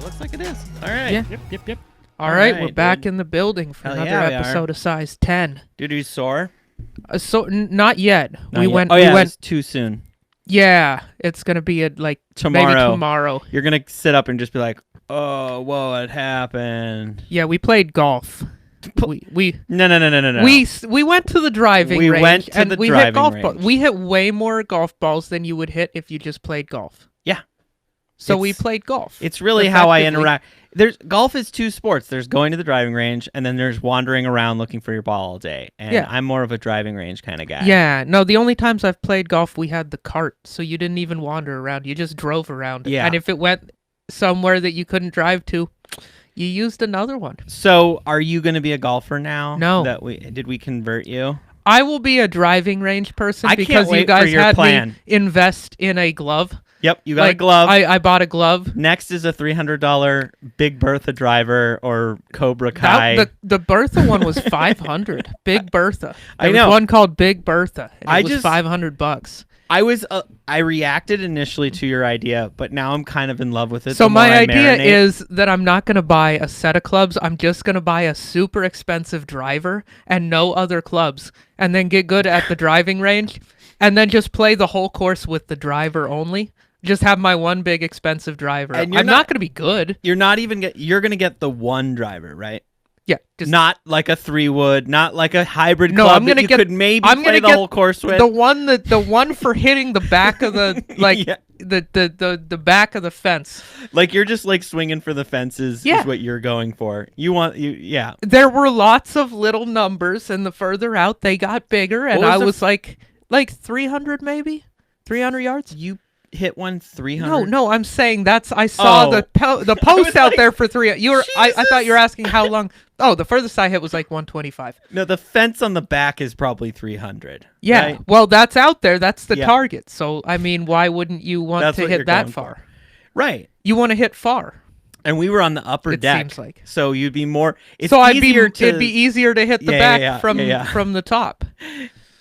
It looks like it is. All right. Yeah. Yep. All right, we're dude. back in the building for Hell another yeah, we are. episode of Size 10. Dude, are you sore? Not yet. Not we yet. went. Oh, yeah, we went. it's too soon. Yeah, it's gonna be maybe tomorrow. You're going to sit up and just be like, oh, what happened? Yeah, we played golf. We No. we went to the driving We range went to and the we hit driving golf range. balls. We hit way more golf balls than you would hit if you just played golf. Yeah. So we It's- played golf. It's really how I Effectively. interact. Golf is two sports. There's going to the driving range, and then there's wandering around looking for your ball all day. And Yeah. I'm more of a driving range kind of guy. Yeah, no, the only times I've played golf, we had the cart, so you didn't even wander around. You just drove around. Yeah. And if it went somewhere that you couldn't drive to, you used another one. So, are you going to be a golfer now? No. Did we convert you? I will be a driving range person I can't because wait you guys for your had plan. me invest in a glove. Yep, you got a glove. I bought a glove. Next is a $300 Big Bertha driver or Cobra Kai. The Bertha one was $500. Big Bertha. I There know. was one called Big Bertha. And I it was just- $500. I reacted initially to your idea, but now I'm kind of in love with it. So the more my I idea marinate. is that I'm not going to buy a set of clubs. I'm just going to buy a super expensive driver and no other clubs, and then get good at the driving range, and then just play the whole course with the driver only. Just have my one big expensive driver. And I'm you're not not- going to be good. You're going to get the one driver, right? Yeah. Just Not like a 3-wood, not like a hybrid No, club I'm gonna that you get- could maybe I'm play gonna the get whole course with. the one for hitting the back of the Yeah. the back of the fence. Like you're just like swinging for the fences Yeah. is what you're going for. Yeah. There were lots of little numbers, and the further out they got bigger, and What was I the was like 300 maybe, 300 yards. You hit one 300. No, I'm saying I saw Oh. the was post out like, there for 3. I thought you were Jesus. asking how long. Oh, the furthest I hit was like 125. No, the fence on the back is probably 300. Yeah, right? well, that's out there. That's the Yeah. target. So I mean, why wouldn't you want That's to what you're hit that going far? for. Right. You want to hit far. And we were on the upper It deck. seems like. So you'd be more. It's So easier it'd be easier to hit the back yeah, from yeah. from the top.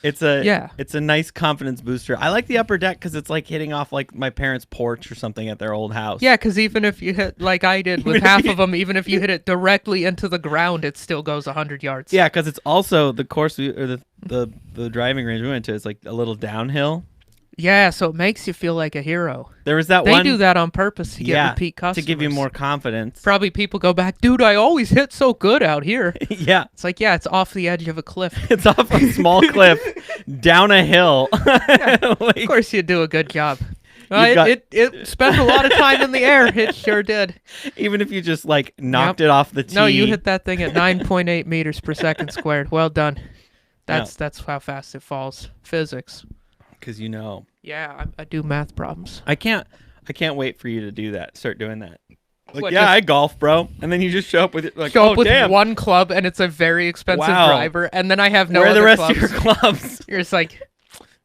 It's a nice confidence booster. I like the upper deck because it's like hitting off like my parents' porch or something at their old house. Yeah, because even if you hit like I did with Even if half you- of them, even if you hit it directly into the ground, it still goes 100 yards. Yeah, because it's also the course or the driving range we went to is like a little downhill. Yeah, so it makes you feel like a hero. There was that They one do that on purpose to get yeah, repeat to customers. give you more confidence. Probably people go back, dude, I always hit so good out here. Yeah, It's like, yeah, it's off the edge of a cliff. it's off a small cliff down a hill. Of Like, course you do a good job. got- It spent a lot of time in the air. It sure did. even if you just like knocked it off the tee. No, you hit that thing at 9.8 meters per second squared. Well done. Yeah. That's how fast it falls. Physics. because you know. Yeah, I do math problems. I can't wait for you to do that. Start doing that. Like, What, yeah, just- I golf, bro. And then you just show up with it like, Show oh up with damn, one club and it's a very expensive Wow. driver, and then I have no where are other the rest clubs. of your clubs? You're just like,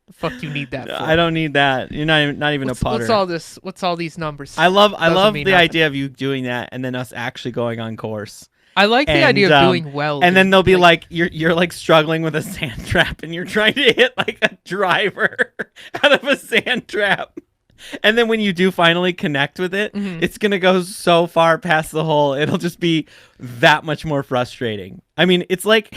the fuck do you need that for? I don't need that. You're not even a putter. What's all this? What's all these numbers? I love mean the nothing. idea of you doing that and then us actually going on course. I like the and, idea of doing well. And then dude. they'll be like you're like struggling with a sand trap and you're trying to hit like a driver out of a sand trap. And then when you do finally connect with it, Mm-hmm. it's going to go so far past the hole. It'll just be that much more frustrating. I mean, it's like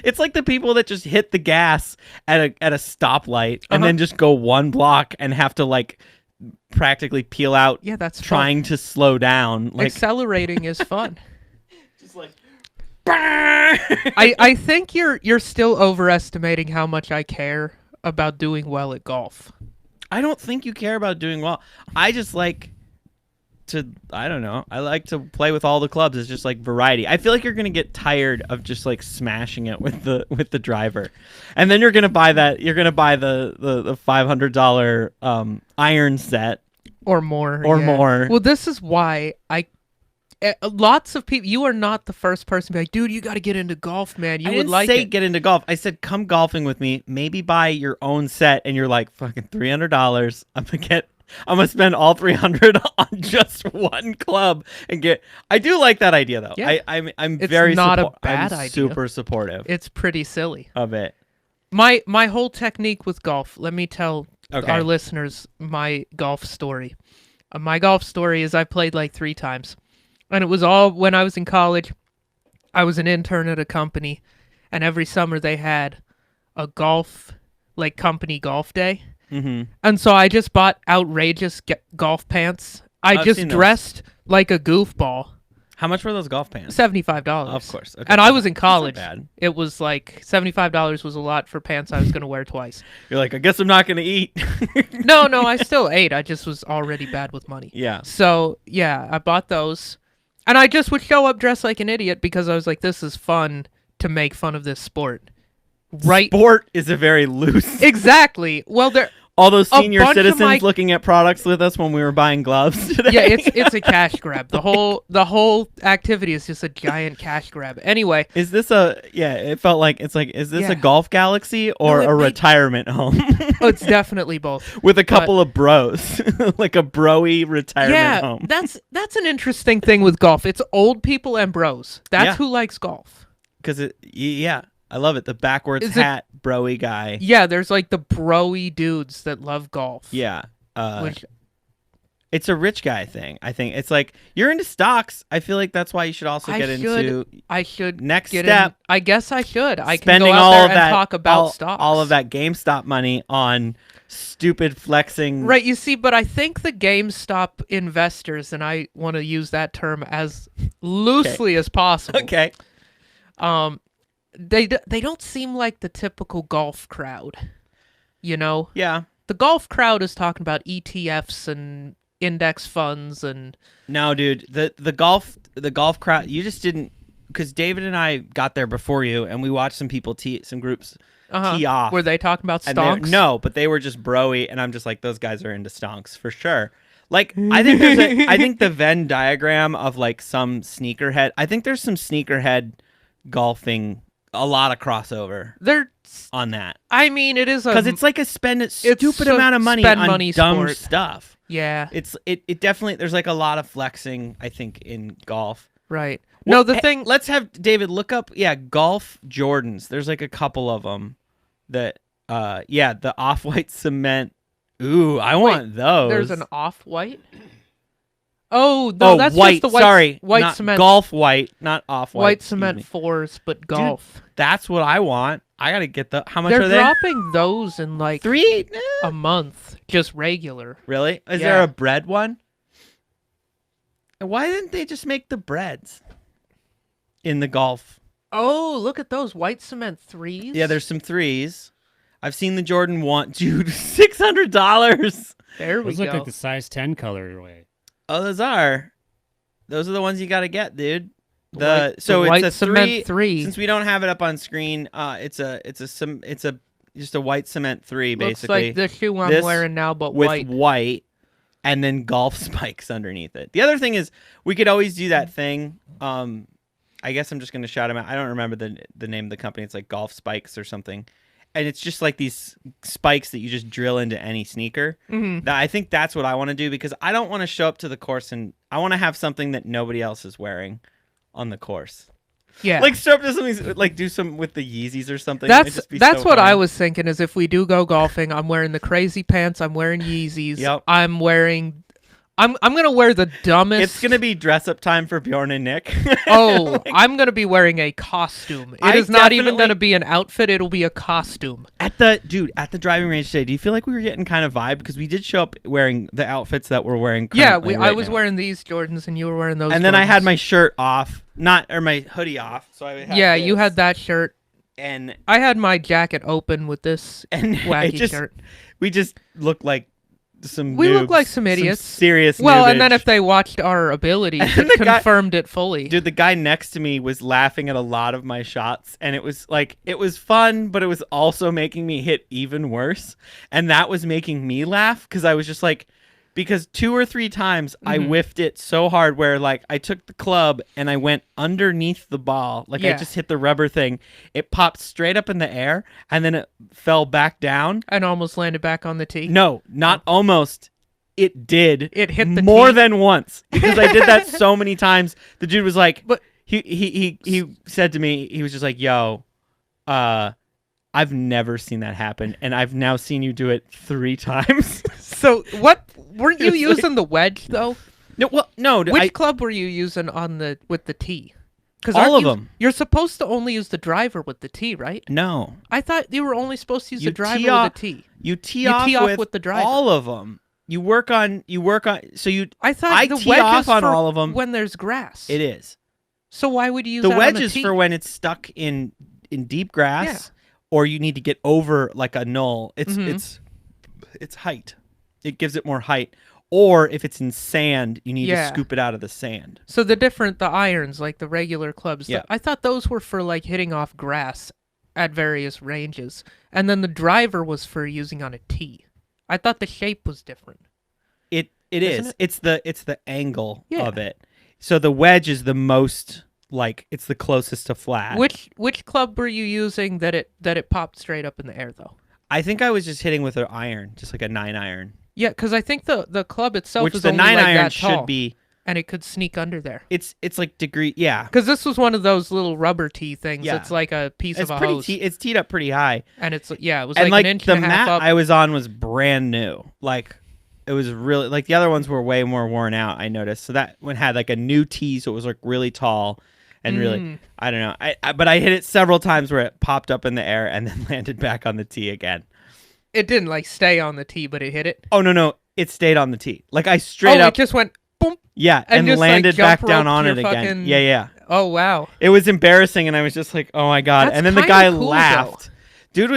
it's like the people that just hit the gas at a stoplight and then just go one block and have to like practically peel out Yeah, that's fun. trying to slow down like Accelerating is fun. just like I think you're still overestimating how much I care about doing well at golf. I don't think you care about doing well. I just like to, I don't know. I like to play with all the clubs. It's just like variety. I feel like you're going to get tired of just like smashing it with the driver. And then you're going to buy the $500 iron set Or more. or yeah. more. Well, this is why lots of people. You are not the first person to be like, dude, you got to get into golf, man. You I would didn't like say it. get into golf. I said come golfing with me. Maybe buy your own set, and you're like fucking $300. I'm gonna spend all $300 on just one club and get. I do like that idea though. Yeah. I'm It's very not a bad I'm idea. super supportive It's pretty silly. of it. My whole technique with golf. Let me tell Okay. our listeners my golf story. My golf story is I played like 3 times. And it was all when I was in college. I was an intern at a company, and every summer they had a golf, like company golf day. Mm-hmm. And so I just bought outrageous golf pants. I I've just seen those. dressed like a goofball. How much were those golf pants? $75. Of course. Okay. And I was in That's not college. bad. It was like $75 was a lot for pants I was going to wear twice. You're like, I guess I'm not gonna eat. No, I still ate. I just was already bad with money. Yeah. So, yeah, I bought those. And I just would show up dressed like an idiot because I was like, this is fun to make fun of this sport. Right? Sport is a very loose. Exactly. Well, All those senior bunch of citizens looking at products with us when we were buying gloves today. yeah, it's a cash grab. The whole activity is just a giant cash grab. Anyway, Is this it felt like is this Yeah. a golf galaxy or No, a retirement home it's definitely both. with a couple of bros, like a broy retirement Yeah, home? that's an interesting thing with golf. It's old people and bros. That's Yeah. who likes golf. Because I love it. The backwards Is it- hat broy guy. Yeah, there's like the broy dudes that love golf. Yeah. Which It's a rich guy thing. I think it's like you're into stocks. I feel like that's why you should also get into I should next get step. I guess I should. I can Spending go out all there of and that talk about stocks. all of that GameStop money on stupid flexing. Right, you see, but I think the GameStop investors, and I want to use that term as loosely as possible. Okay. They don't seem like the typical golf crowd. You know, Yeah. the golf crowd is talking about ETFs and index funds and No, dude. The golf crowd. You just didn't, because David and I got there before you, and we watched some people some groups tee off. were they talking about And stonks? no, but they were just broy, and I'm just like, those guys are into stonks for sure. Like, I think I think the Venn diagram of like some sneakerhead. I think there's some sneakerhead golfing, a lot of crossover on that, I mean, it is because it's like a stupid a amount of money spend on money dumb sport. stuff. yeah, It definitely, there's like a lot of flexing, I think, in golf. right. Well, No, the thing. Let's have David look up. Yeah, golf Jordans. There's like a couple of them that. The off-white cement. Ooh, I want those. There's an off-white. Oh no, that's white. just the white. Sorry, white not cement. golf white, not off-white. White excuse cement me. 4's, but golf. That's what I want. I gotta get the. How much They're are they? dropping those in like 3? a month, just regular. Really? Is Yeah. there a bread one? Why didn't they just make the breads in the golf? Oh, look at those white cement 3's. Yeah, there's some 3s. I've seen the Jordan 1, dude. $600. There we Those look go. like the size 10 colorway. Oh, those are the ones you got to get, dude. The So white it's a cement 3. Since we don't have it up on screen, it's just a white cement 3 Looks basically like the shoe I'm This wearing now, but with white. and then golf spikes underneath it. The other thing is we could always do that thing. I guess I'm just gonna shout them out. I don't remember the name of the company. It's like Golf Spikes or something. And it's just like these spikes that you just drill into any sneaker. Mhm. I think that's what I want to do because I don't want to show up to the course and I want to have something that nobody else is wearing on the course. Yeah. Like show up to something, like do some with the Yeezys or something. It'd just be That's so what I fun. was thinking is if we do go golfing, I'm wearing the crazy pants, I'm wearing Yeezys. Yep. I'm gonna wear the dumbest. It's gonna be dress up time for Bjorn and Nick. Oh, I'm gonna be wearing a costume. It is not even gonna be an outfit, it'll be a costume. At the driving range today, do you feel like we were getting kind of vibe because we did show up wearing the outfits that we're wearing Yeah, currently I right was now. wearing these Jordans and you were wearing those And then I had Jordans. my shirt off, my hoodie off, so I had Yeah, you this, had that shirt. and I had my jacket open with this wacky it just shirt. we just look like some We look noobs, like some idiots. serious Well, and then noobage. if they watched our abilities, And it the guy- confirmed it fully. Dude, the guy next to me was laughing at a lot of my shots, and it was fun, but it was also making me hit even worse. And that was making me laugh because I was just like, because 2 or 3 times I Mhm. whiffed it so hard where like I took the club and I went underneath the ball. Like I Yeah. just hit the rubber thing. It popped straight up in the air and then it fell back down. And almost landed back on the tee. No, not almost. It did. It hit the more tee? than once because I did that so many times. The dude was like, But- he said to me, he was just like, "Yo, I've never seen that happen, and I've now seen you do it 3 times." So what Weren't you using the wedge though? No, well, no. Which club were you using with the tee? Because all of them. You're supposed to only use the driver with the tee, right? No. I thought you were only supposed to use You the driver tee with off- the tee. You tee off with the driver. all of them. You work on. So you. I thought I the tee wedge off is on for all of 'em. when there's grass. It is. So why would you use The that wedge on a is tee? for when it's stuck in deep grass, or you need to get over like a null. It's height. It gives it more height. Or if it's in sand, you need to scoop it out of the sand. So the irons, like the regular clubs, Yeah. I thought those were for like hitting off grass at various ranges, and then the driver was for using on a tee. I thought the shape was different. It Isn't is. it? It's the angle Yeah. of it. So the wedge is the most it's the closest to flat. Which club were you using that it popped straight up in the air though? I think I was just hitting with an iron, just like a 9-iron. Yeah, because I think the club itself Which is the only 9-iron like that tall, should be. and it could sneak under there. It's like degree. Yeah. Because this was one of those little rubber tee things. Yeah. It's like a piece It's of a pretty. hose, It's teed up pretty high. and it was And like an inch the and a half mat up. I was on was brand new. Like it was really like the other ones were way more worn out. I noticed. So that one had like a new tee, so it was like really tall and really. I don't know. But I hit it several times where it popped up in the air and then landed back on the tee again. It didn't like stay on the tee, but it hit it. Oh no! It stayed on the tee. Like I straight up. It just went boom. Yeah, and and just, like, landed jump back down roped on your it again. fucking- Yeah. Oh wow. It was embarrassing, and I was just like, "Oh my god!" That's and then the kinda guy cool, laughed. Dude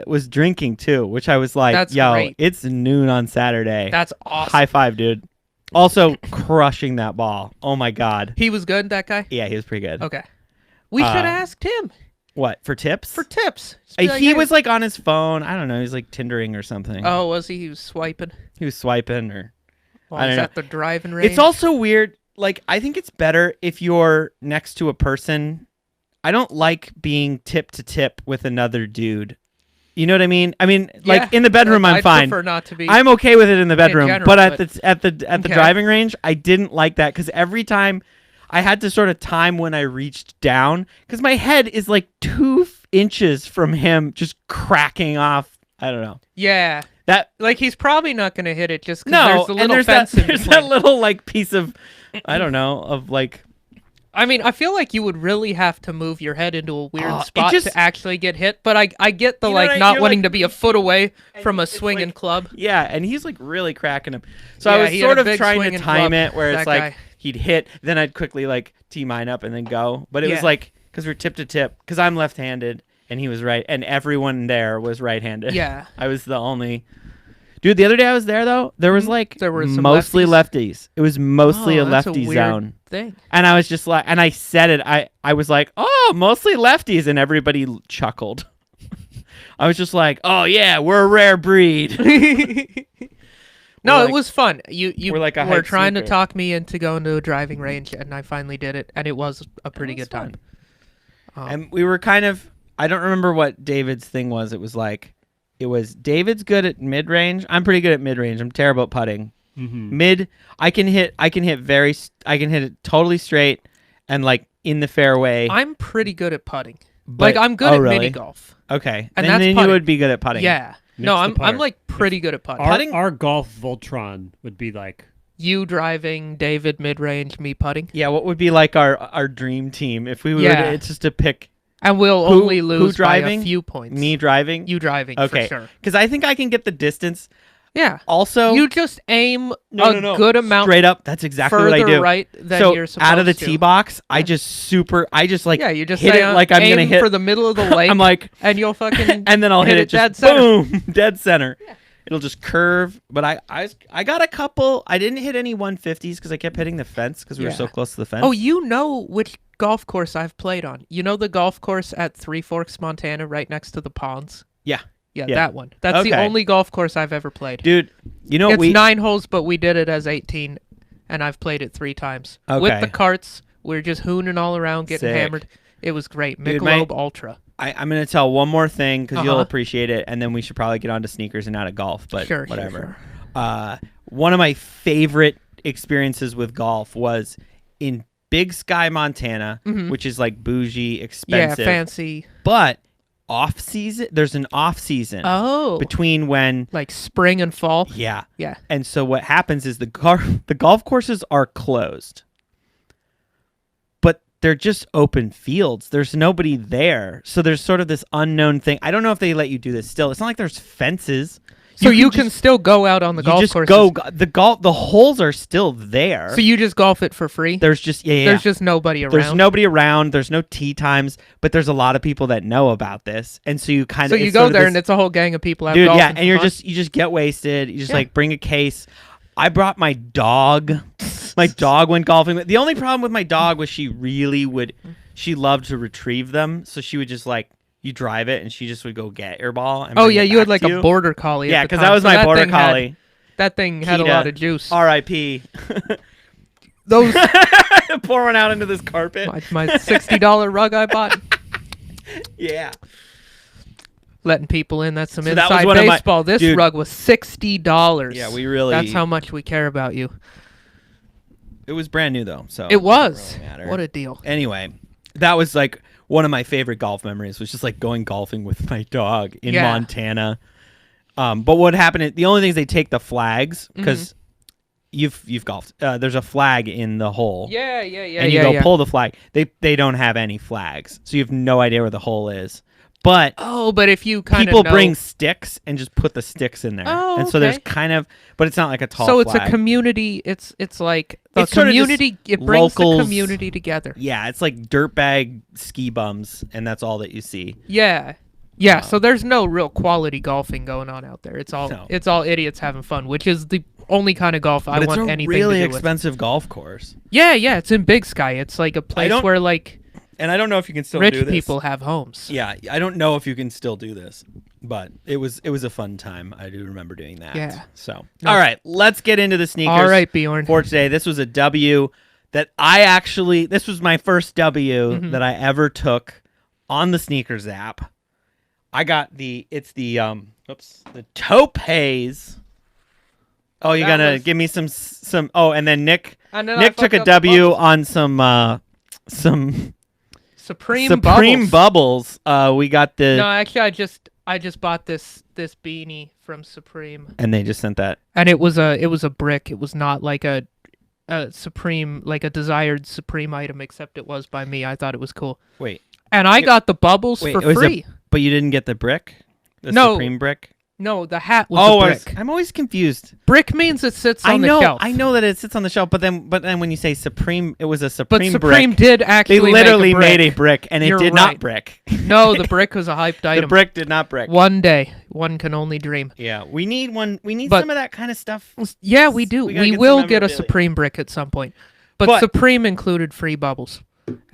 was drinking too, which I was like, That's "Yo, great. it's noon on Saturday." That's awesome. High five, dude. Also crushing that ball. Oh my god. He was good, that guy? Yeah, he was pretty good. Okay. We should have asked him What for tips? for tips. Just be like, He "Hey." was like on his phone. I don't know. He was like Tindering or something. Oh, was he? He was swiping. He was swiping or. While I don't he's know. at the driving range. It's also weird. Like, I think it's better if you're next to a person. I don't like being tip to tip with another dude. You know what I mean? I mean, like Yeah, in the bedroom, I'm I'd fine. prefer not to be. I'm okay with it in the bedroom, general, but at but- the Okay. driving range, I didn't like that because every time I had to sort of time when I reached down because my head is like 2 inches from him just cracking off. I don't know Yeah. that. Like, he's probably not going to hit it just because No, there's the and little there's fence that in there's between. that little like piece of I don't know of like. I mean, I feel like you would really have to move your head into a weird it spot just- to actually get hit, but I get the You know what I- not you're wanting like- to be a foot away from a it's swinging like- club. Yeah, and he's like really cracking him. So Yeah, I was he had sort a of big trying to swinging time club, it where it's that like guy. he'd hit, then I'd quickly like tee mine up and then go. But it was Yeah. like because we're tip to tip because I'm left-handed and he was right, and everyone there was right-handed. Yeah. I was the only. Dude, the other day I was there though. There was like There were some mostly lefties? lefties. It was mostly a That's lefty weird zone. thing. And I was just like, and I said it. I was like, oh, mostly lefties, and everybody chuckled. I was just like, oh yeah, we're a rare breed. No, like- it was fun. You we're like a were hype trying to sneaker. talk me into going to a driving range, and I finally did it, and it was a pretty was good time. And we were kind of. I don't remember what David's thing was. It was like, it was David's good at mid range. I'm pretty good at mid range. I'm terrible at putting. Mm-hmm. Mid, I can hit it totally straight, and like in the fairway. I'm pretty good at putting. But- Like, I'm good oh, at really? mini golf. Okay, And then that's you putting. would be good at putting. Yeah. Mix No, the I'm putter. like pretty good at putting. Our, Putting- our golf Voltron would be like You driving, David mid range, me putting, Yeah, what would be like our dream team if we were Yeah. it's just to pick and we'll Who- only who lose by driving? a few points. me driving? You driving, Okay. for sure. Because I think I can get the distance. Yeah. Also, You just aim no. good amount straight up. That's exactly further what I do. right than So you're supposed out of the to. tee box, I just like Yeah, you just hit say, it like I'm aim gonna hit for the middle of the lake. I'm like, and you'll fucking and then I'll hit it dead just center. boom, dead center. It'll just curve. But I got a couple. I didn't hit any 150s because I kept hitting the fence because we were Yeah. so close to the fence. Oh, you know which golf course I've played on. You know the golf course at Three Forks, Montana, right next to the ponds? Yeah. Yeah, Yeah. that one. That's the Okay. only golf course I've ever played. Dude, you know it's we 9 holes, but we did it as 18, and I've played it 3 times. With Okay. the carts, we are just hooning all around, getting Sick. hammered. It was great. Dude, Michelob Ultra. I'm going to tell one more thing because you'll Uh-huh. appreciate it, and then we should probably get on to sneakers and out of golf, but Sure, whatever. One of my favorite experiences with golf was in Big Sky, Montana, which is like bougie, Yeah, expensive. fancy. But off season. There's an off season Oh. between when Like spring and fall. yeah. Yeah. And so what happens is the golf courses are closed. But they're just open fields. There's nobody there. So there's sort of this unknown thing. I don't know if they let you do this still. It's not like there's fences. So you can still go out on the golf courses. The holes are still there. So you just golf it for free? There's just There's just nobody around. There's nobody around. There's no tee times, but there's a lot of people that know about this, and so you kind of So you go there and it's a whole gang of people out dude, golfing. yeah, and you fun. just get wasted. You just like bring a case. I brought my dog. My dog went golfing. The only problem with my dog was she loved to retrieve them, so she would just like. You drive it, and she just would go get your ball. And Oh bring yeah, it you had back like to a border collie. Yeah, because that was my border collie. That thing had a PETA. lot of juice. R.I.P. Those Pour one out into this carpet. my $60 rug I bought. Yeah. Letting people in. That's some So that was inside one of my- baseball. This dude. rug was $60. Yeah, we really. That's how much we care about you. It was brand new though, so It was. doesn't really matter. What a deal. Anyway, that was like one of my favorite golf memories. Was just like going golfing with my dog in Yeah. Montana. But what happened? The only thing is they take the flags because you've golfed. There's a flag in the hole. Yeah. And you go pull the flag. They don't have any flags, so you have no idea where the hole is. But Oh, but if you kind of people bring sticks and just put the sticks in there, Oh, and so there's okay. kind of, but it's not like a tall. So it's flag. a community. It's like the It's sort of just community. It brings locals. the community together. Yeah, it's like dirtbag ski bums, and that's all that you see. Yeah. Yeah, so there's no real quality golfing going on out there. It's all No. it's all idiots having fun, which is the only kind of golf I But want it's a anything really to do with. expensive golf course, Yeah, it's in Big Sky. It's like a place don't where like and I don't know if you can still rich do this. people have homes. Yeah, I don't know if you can still do this, but it was a fun time. I do remember doing that. Yeah. So, No. all right, let's get into the sneakers. All right, Bjorn. For today, this was a W that this was my first W Mm-hmm. that I ever took on the sneakers app. I got the Taupe Haze. Oh, you're That gonna was- give me some. Oh, and then Nick And then I took fucked a up the W bubbles. on some Supreme Bubbles. We got the No, actually I just bought this beanie from Supreme. and they just sent that. And it was a brick. It was not like a Supreme, like a desired Supreme item, except it was by me. I thought it was cool. Wait, And I got the bubbles wait, for it was free. but you didn't get the brick, the No. Supreme brick. No, the hat was a brick. I'm always confused. Brick means it sits on I know, the shelf. I know that it sits on the shelf, but then when you say Supreme, it was a But Supreme Supreme brick. did actually They literally make made a brick, and it You're did right. not brick. No, the brick was a hyped The item. brick did not brick. One day, one can only dream. Yeah, we need one. We need But- some of that kind of stuff. Yeah, we do. We gotta We get will some get a memorabilia. Supreme brick at some point. But But- Supreme included free bubbles.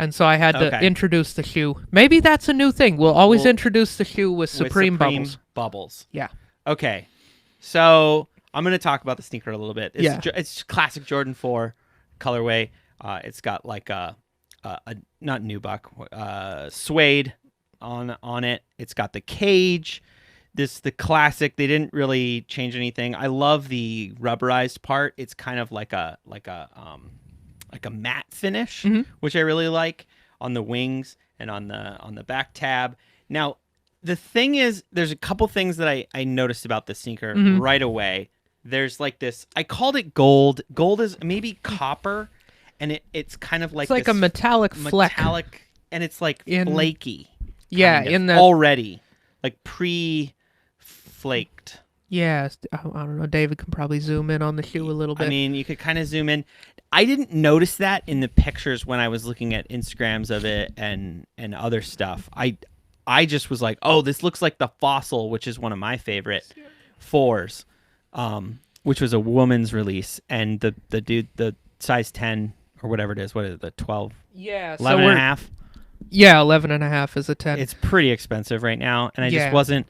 And so I had to Okay. introduce the shoe. Maybe that's a new thing. We'll always We'll- introduce the shoe with Supreme bubbles. Bubbles. Yeah. Okay, so I'm gonna talk about the sneaker a little bit. It's, Yeah. it's classic Jordan 4 colorway. It's got like a not nubuck, suede on it. It's got the cage. The classic. They didn't really change anything. I love the rubberized part. It's kind of like a matte finish, Mhm. which I really like on the wings and on the back tab. Now, the thing is, there's a couple things that I noticed about the sneaker Mhm. right away. There's like this. I called it gold. Gold is maybe copper, and it's kind of like It's like this a metallic fleck. and it's like In- flaky. Yeah, kind of, in the already like pre-flaked. Yeah, I don't know. David can probably zoom in on the shoe a little bit. I mean, you could kind of zoom in. I didn't notice that in the pictures when I was looking at Instagrams of it and other stuff. I just was like, oh, this looks like the Fossil, which is one of my favorite 4's, which was a woman's release, and the dude, the size 10 or whatever it is, what is it, the 12, yeah, 11 and a half? Yeah, 11 and a half is a 10. It's pretty expensive right now, and I Yeah. just wasn't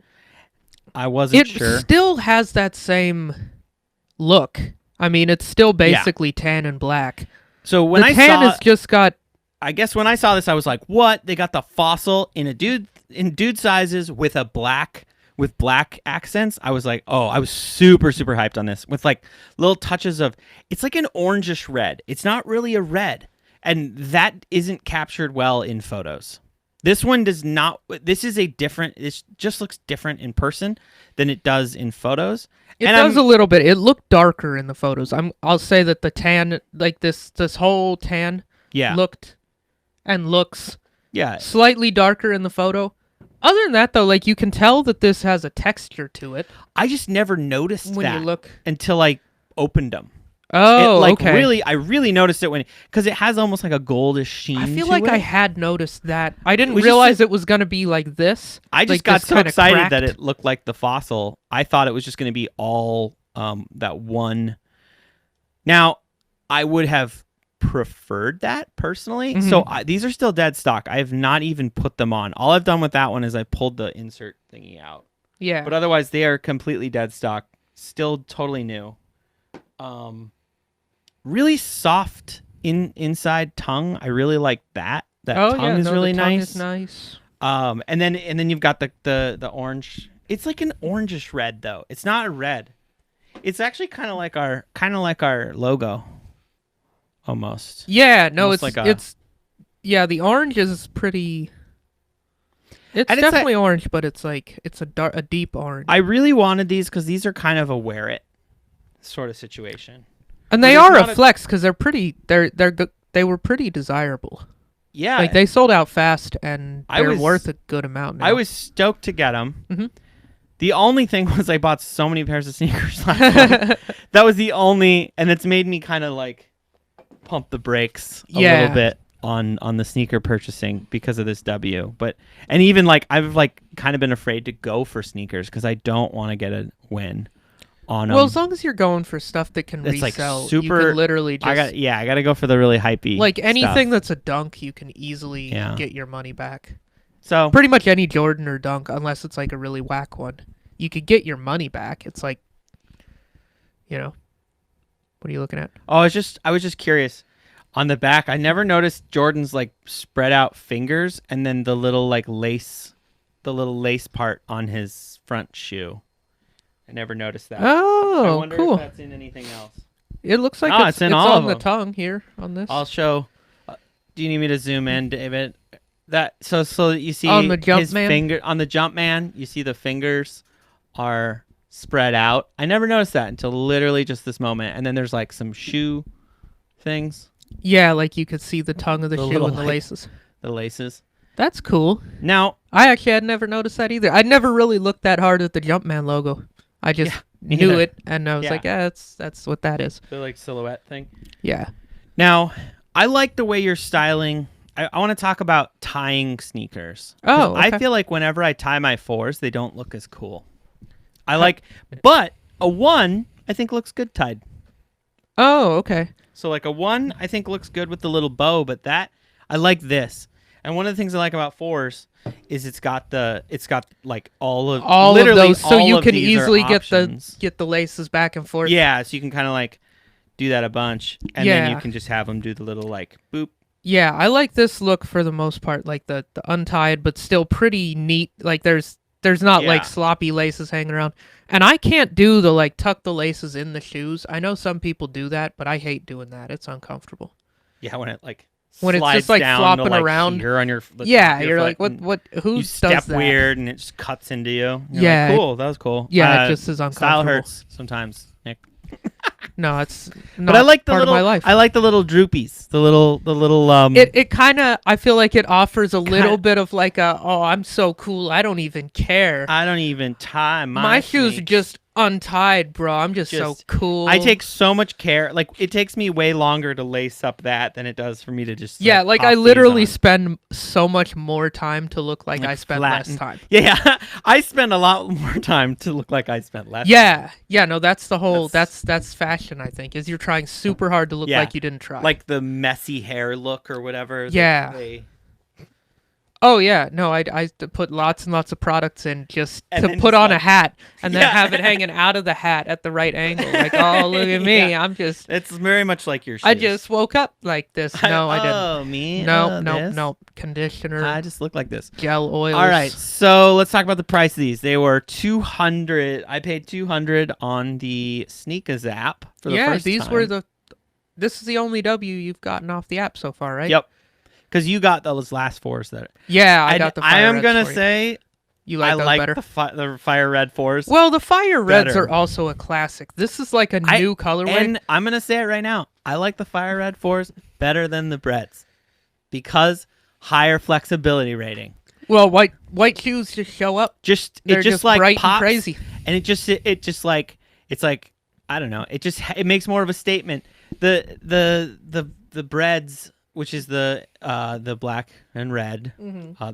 It sure. still has that same look. I mean, it's still basically tan and black. So when the I tan saw, has just got I guess when I saw this, I was like, "What? They got the Fossil in dude sizes with black accents." I was like, "Oh!" I was super hyped on this with like little touches of. It's like an orangish red. It's not really a red, and that isn't captured well in photos. This one does not. This is a different. It just looks different in person than it does in photos. It And does a little bit. It looked darker in the photos. I'll say that the tan, like this whole tan, Yeah. looked and looks Yeah. slightly darker in the photo. Other than that, though, like you can tell that this has a texture to it I just never noticed when that you look. until I opened them. Oh, it, like okay. really, I really noticed it because it has almost like a goldish sheen. I feel to like it. I had noticed that. I didn't was just realize it was gonna be like this. I just like got this so kinda excited that cracked. it looked like the fossil. I thought it was just going to be all that one. Now, I would have preferred that personally. So these are still dead stock. I have not even put them on. All I've done with that one is I pulled the insert thingy out. Yeah. But otherwise, they are completely dead stock. Still totally new. Really soft inside tongue. I really like that. That tongue is really the tongue nice. is nice. And then you've got the orange. It's like an orangish red though. It's not a red. It's actually kind of like our logo. Almost. Yeah, no, Almost it's the orange is pretty. It's And it's definitely orange, but it's like it's a deep orange. I really wanted these because these are kind of a wear it sort of situation. And they But are it's a not flex because they're pretty. They were pretty desirable. Yeah. Like they sold out fast, and I they're was- worth a good amount now. I was stoked to get them. Mhm. The only thing was I bought so many pairs of sneakers last month. That was the only, and it's made me kind of like pump the brakes a Yeah. little bit on the sneaker purchasing because of this W. But and even like I've like kind of been afraid to go for sneakers because I don't want to get a win on them. well, as long as you're going for stuff that can It's, like, resell, you super- can literally just I gotta go for the really hypey. like anything stuff. that's a dunk, you can easily Yeah. get your money back. So Pretty much any Jordan or dunk, unless it's like a really whack one, you could get your money back. It's like, what are you looking at? I was just curious. On the back, I never noticed Jordan's like spread out fingers and then the little lace part on his front shoe. I never noticed that. I Oh, wonder cool. if that's in anything else. It looks like No, it's it's in all on of the them. tongue here on this. I'll show. Do you need me to zoom in, David? That so that you see On the his Jumpman? finger on the Jumpman. You see the fingers are spread out. I never noticed that until literally just this moment. And then there's like some shoe things, Yeah, like you could see the tongue of the The shoe little, and the like- laces. the laces. That's cool. Now, I actually had never noticed that either. I never really looked that hard at the Jumpman logo. I just me knew neither. it, and I was Yeah. like, yeah, that's what that is. the like silhouette thing. Yeah. Now, I like the way you're styling. I want to talk about tying sneakers. 'Cause Oh, I okay. feel like whenever I tie my 4's, they don't look as cool. But a 1 I think looks good tied. Oh, okay. So like a 1 I think looks good with the little bow, but that I like this. And one of the things I like about 4's is it's got like all of literally those, so all you of can these are easily options. get the laces back and forth. Yeah, so you can kind of like do that a bunch, and then you Yeah. can just have them do the little like boop. Yeah, I like this look for the most part, like the untied, but still pretty neat. Like there's not Yeah. like sloppy laces hanging around. And I can't do the like tuck the laces in the shoes. I know some people do that, but I hate doing that. It's uncomfortable. Yeah, when it like When it's slides just, like, down to, flopping like, around. here on your Yeah, your you're foot, like, and what? Who you does step that? weird and it just cuts into you. You're Yeah, like, cool. That was cool. Yeah, it just is uncomfortable. style hurts sometimes, Nick. No, it's not But I like the part little. of my life. I like the little droopies. The little. It kind of, I feel like it offers a little bit of like I'm so cool, I don't even care. I don't even tie My shoes sneaks. just untied, bro. I'm just so Just- cool. I take so much care. Like it takes me way longer to lace up that than it does for me to just. Yeah, like pop I these literally on. spend so much more time to look like I spent less flatten. time. Yeah, I spend a lot more time to look like I spent less. Yeah, no, that's the whole. That's- That's fashion. I think is you're trying super hard to look Yeah. like you didn't try. Like the messy hair look or whatever. that Yeah. they- oh yeah, no, I put lots and lots of products in just And to then put just, on a like- hat and then Yeah. have it hanging out of the hat at the right angle. Like, oh look at me, Yeah. I'm just. It's very much like your shoes. I just woke up like this. No, I didn't. Oh, me? No, This? no. Conditioner, I just look like this. gel oils. All right, so let's talk about the price of these. They were $200. I paid $200 on the Sneakers app for the Yeah, first these time. were the. This is the only W you've gotten off the app so far, right? Yep. because you got those last 4s that. Yeah, I got the fire I am reds gonna for you. say You like I those like better? the fire red 4s. Well, the fire reds better. are also a classic. This is like a new colorway. And I'm gonna say it right now. I like the fire red 4s better than the Breds because higher flexibility rating. Well, white shoes just show up. They're It just like bright pops, and crazy. and it just like it's like I don't know. It makes more of a statement. The breads, which is the black and red.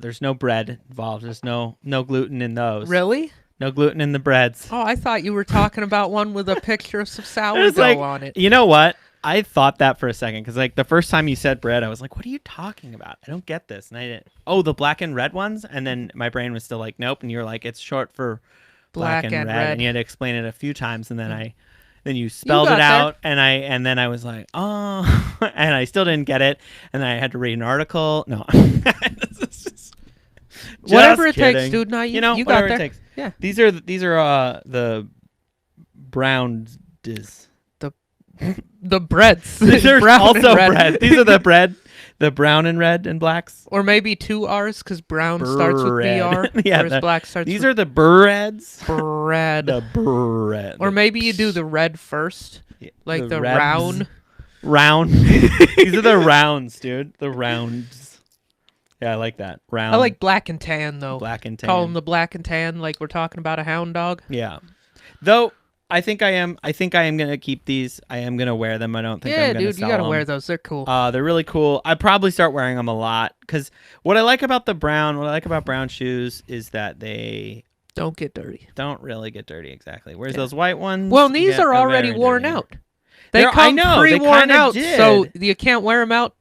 There's no bread involved. There's no gluten in those. Really? No gluten in the breads. Oh, I thought you were talking about one with a picture of some It's sourdough like, on it. you know what? I thought that for a second because like the first time you said bread, I was like, "What are you talking about? I don't get this." And I didn't. Oh, the black and red ones, and then my brain was still like, "Nope." And you were like, "It's short for black and red," and you had to explain it a few times, and then then you spelled it out, and then I was like, "Oh," and I still didn't get it, and then I had to read an article. No, Whatever it takes, kidding. dude. You know, you whatever got it there. takes. Yeah. These are the Browns. The breads. These are Brown and also red. bread. These are the bread, the brown and red and blacks. Or maybe 2 R's because brown starts with Bread. BR, Yeah, whereas black starts These with are the breads. bread. The bread. Or maybe you do the red first, like the reds. round. Round. These are the rounds, dude. The rounds. Yeah, I like that. Round. I like black and tan though. black and tan. Call them the black and tan, like we're talking about a hound dog. Yeah. Though I think I am gonna keep these. I am gonna wear them. I don't think Yeah, I'm gonna dude, sell you gotta them. wear those. They're cool. They're really cool. I probably start wearing them a lot because what I like about brown shoes is that they Don't get dirty. don't really get dirty exactly. Whereas Yeah. those white ones, Well, these get are already very worn dirty. out. They I come know, they pre-worn kinda out, did. so you can't wear them out.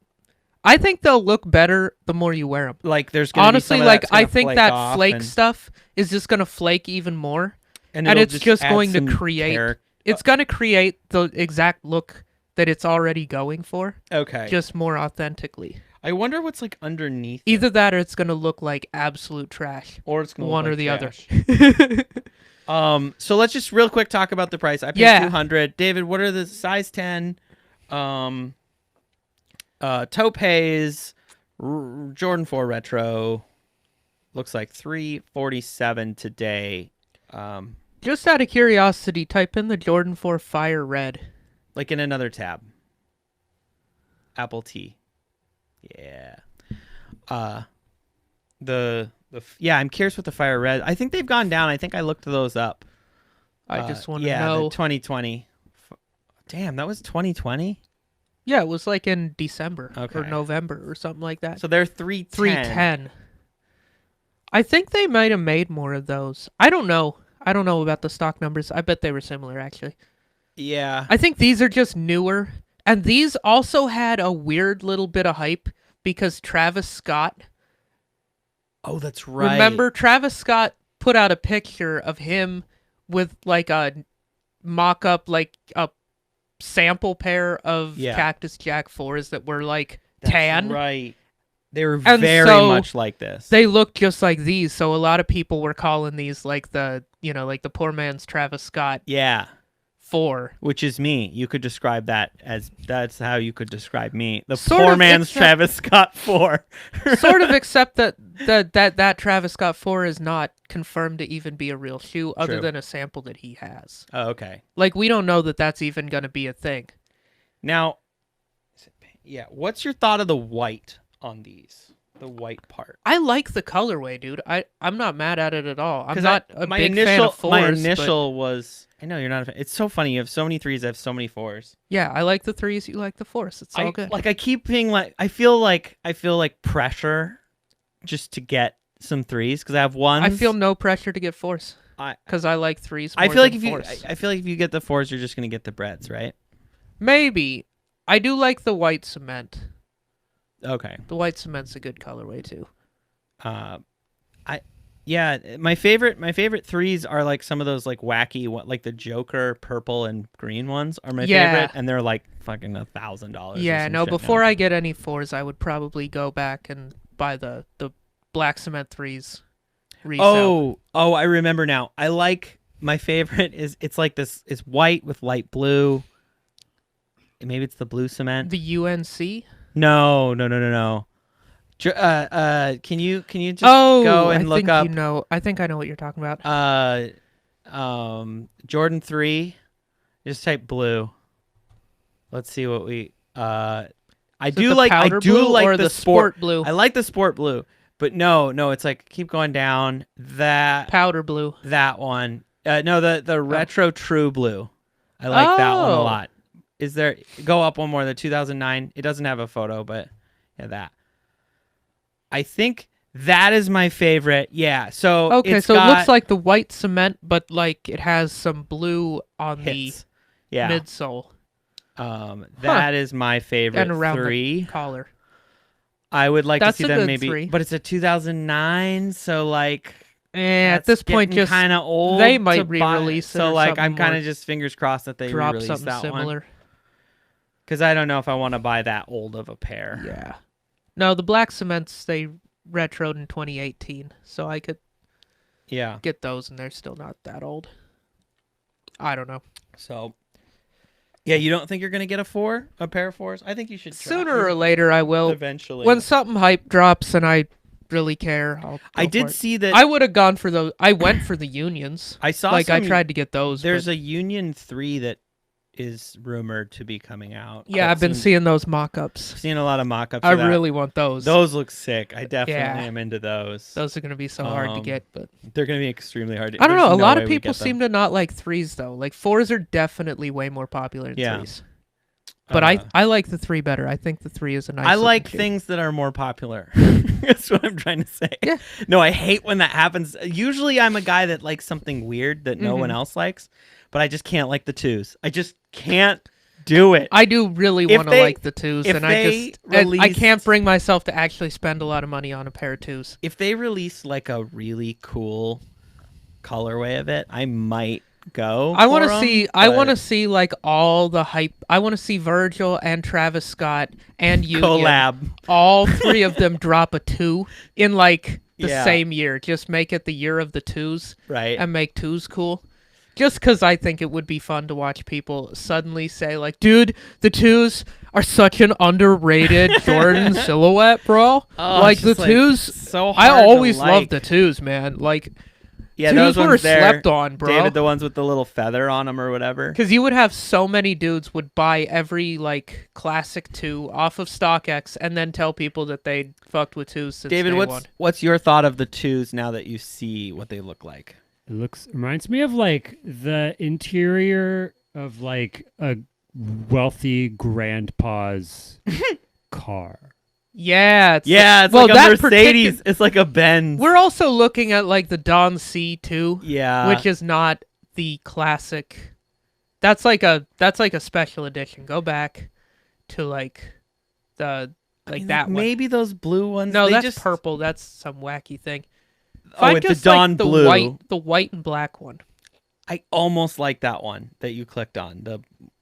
I think they'll look better the more you wear them. Like there's gonna Honestly, be some of like that's gonna I think flake that off flake and, stuff is just gonna flake even more, and it'll it's just add going to some create. It's gonna create the exact look that it's already going for, Okay. just more authentically. I wonder what's like underneath. Either that, or it's gonna look like absolute trash. Or it's gonna One look or like the trash. other. So let's just real quick talk about the price. I paid Yeah. $200. David, what are the size 10? Taupe Haze, Jordan 4 Retro. Looks like $347 today. Just out of curiosity, type in the Jordan 4 Fire Red. Like in another tab. Apple T. Yeah. I'm curious what the Fire Red. I think they've gone down. I think I looked those up. I just want to the know. 2020. Damn, that was 2020. Yeah, it was like in December or Okay. November or something like that. So they're 310. 310. I think they might have made more of those. I don't know. I don't know about the stock numbers. I bet they were similar, actually. Yeah. I think these are just newer. And these also had a weird little bit of hype because Travis Scott. Oh, that's right. Remember, Travis Scott put out a picture of him with like a mock-up, like a sample pair of Yeah. Cactus Jack 4's that were like That's tan. right. They were And very so much like this. They look just like these, so a lot of people were calling these like the poor man's Travis Scott Yeah. 4. Which is me. You could describe that as that's how you could describe me. The Sort poor of, man's except- Travis Scott 4. Sort of, except that Travis Scott 4 is not confirmed to even be a real shoe, other True. than a sample that he has. Oh, okay. Like, we don't know that that's even going to be a thing. Now, what's your thought of the white on these? The white part. I like the colorway, dude. I'm not mad at it at all. I'm 'Cause not a big fan of 4's. My but initial was. I know you're not a fan. It's so funny. You have so many 3's. I have so many 4's. yeah, I like the 3's. You like the 4's. It's all good. I keep being like. I feel like pressure, just to get some 3's because I have ones. I feel no pressure to get 4's I because I like 3's. I more feel like than if you 4's. I feel like if you get the 4's, you're just gonna get the breads, right? Maybe. I do like the white cement. Okay. The white cement's a good colorway too. My favorite 3's are like some of those like wacky like the Joker purple and green ones are my Yeah. favorite, and they're like fucking $1,000. Yeah, no, before I get any 4's, I would probably go back and buy the black cement 3's resale. Oh, I remember now. I like my favorite is it's like this. It's white with light blue. Maybe it's the blue cement. The UNC? No. Can you just go and look up? I think I know what you're talking about. Jordan 3. Just type blue. Let's see what we. I do like the sport blue. I like the sport blue, but no, it's like keep going down. That powder blue. That one. No, the retro true blue. I like that one a lot. Is there go up one more? The 2009. It doesn't have a photo, but yeah, that. I think that is my favorite. Yeah. So okay, so it looks like the white cement, but like it has some blue on the midsole. That is my favorite. And around 3 the collar. I would like That's to see a them good maybe, 3. but it's a 2009, so like. At this point, just kind of old. They might re-release it. So or like, I'm something kind more of just fingers crossed that they drop re-release something that similar. one. Because I don't know if I want to buy that old of a pair. Yeah. No, the black cements they retroed in 2018, so I could get those, and they're still not that old. I don't know. So, yeah, you don't think you're gonna get a pair of 4s? I think you should. Sooner or later, I will. Eventually, when something hype drops and I really care, I'll. I did see that. I would have gone for those. I went for the unions. I saw. I tried to get those. There's a Union 3 that is rumored to be coming out. Yeah, I've been seeing those mock-ups. Seen a lot of mock-ups. I really want those. Those look sick. I definitely am into those. Those are gonna be so hard to get, but they're gonna be extremely hard to. I don't know. A lot of people seem to not like 3s though. Like 4s are definitely way more popular than 3s. But I like the 3 better. I think the 3 is a nice. I like shoe. things that are more popular. That's what I'm trying to say. Yeah. No, I hate when that happens. Usually, I'm a guy that likes something weird that no one else likes, but I just can't like the 2s. I just can't do it. I do really want to like the 2s, and I can't bring myself to actually spend a lot of money on a pair of 2s. If they release like a really cool colorway of it, I might go. I want to see. I want to see like all the hype. I want to see Virgil and Travis Scott and Union collab. All 3 of them drop a 2 in like the same year. Just make it the year of the 2s, right? And make 2s cool. Just because I think it would be fun to watch people suddenly say like, "Dude, the 2s are such an underrated Jordan silhouette, bro." Like the 2s. So hard I always to like. loved the 2s, man. Like. Yeah, 2s those were ones there, slept on, bro. David, the ones with the little feather on them or whatever. Because you would have so many dudes would buy every like classic 2 off of StockX and then tell people that they fucked with 2s since David, day what's one. what's your thought of the 2s now that you see what they look like? It reminds me of like the interior of like a wealthy grandpa's car. Yeah, it's like a Mercedes. It's like a Benz. We're also looking at like the Don C too. Yeah, which is not the classic. That's like a special edition. Go back to like the that one. Maybe those blue ones. No, that's purple. That's some wacky thing. It's the Dawn blue. The white and black one. I almost like that one that you clicked on. The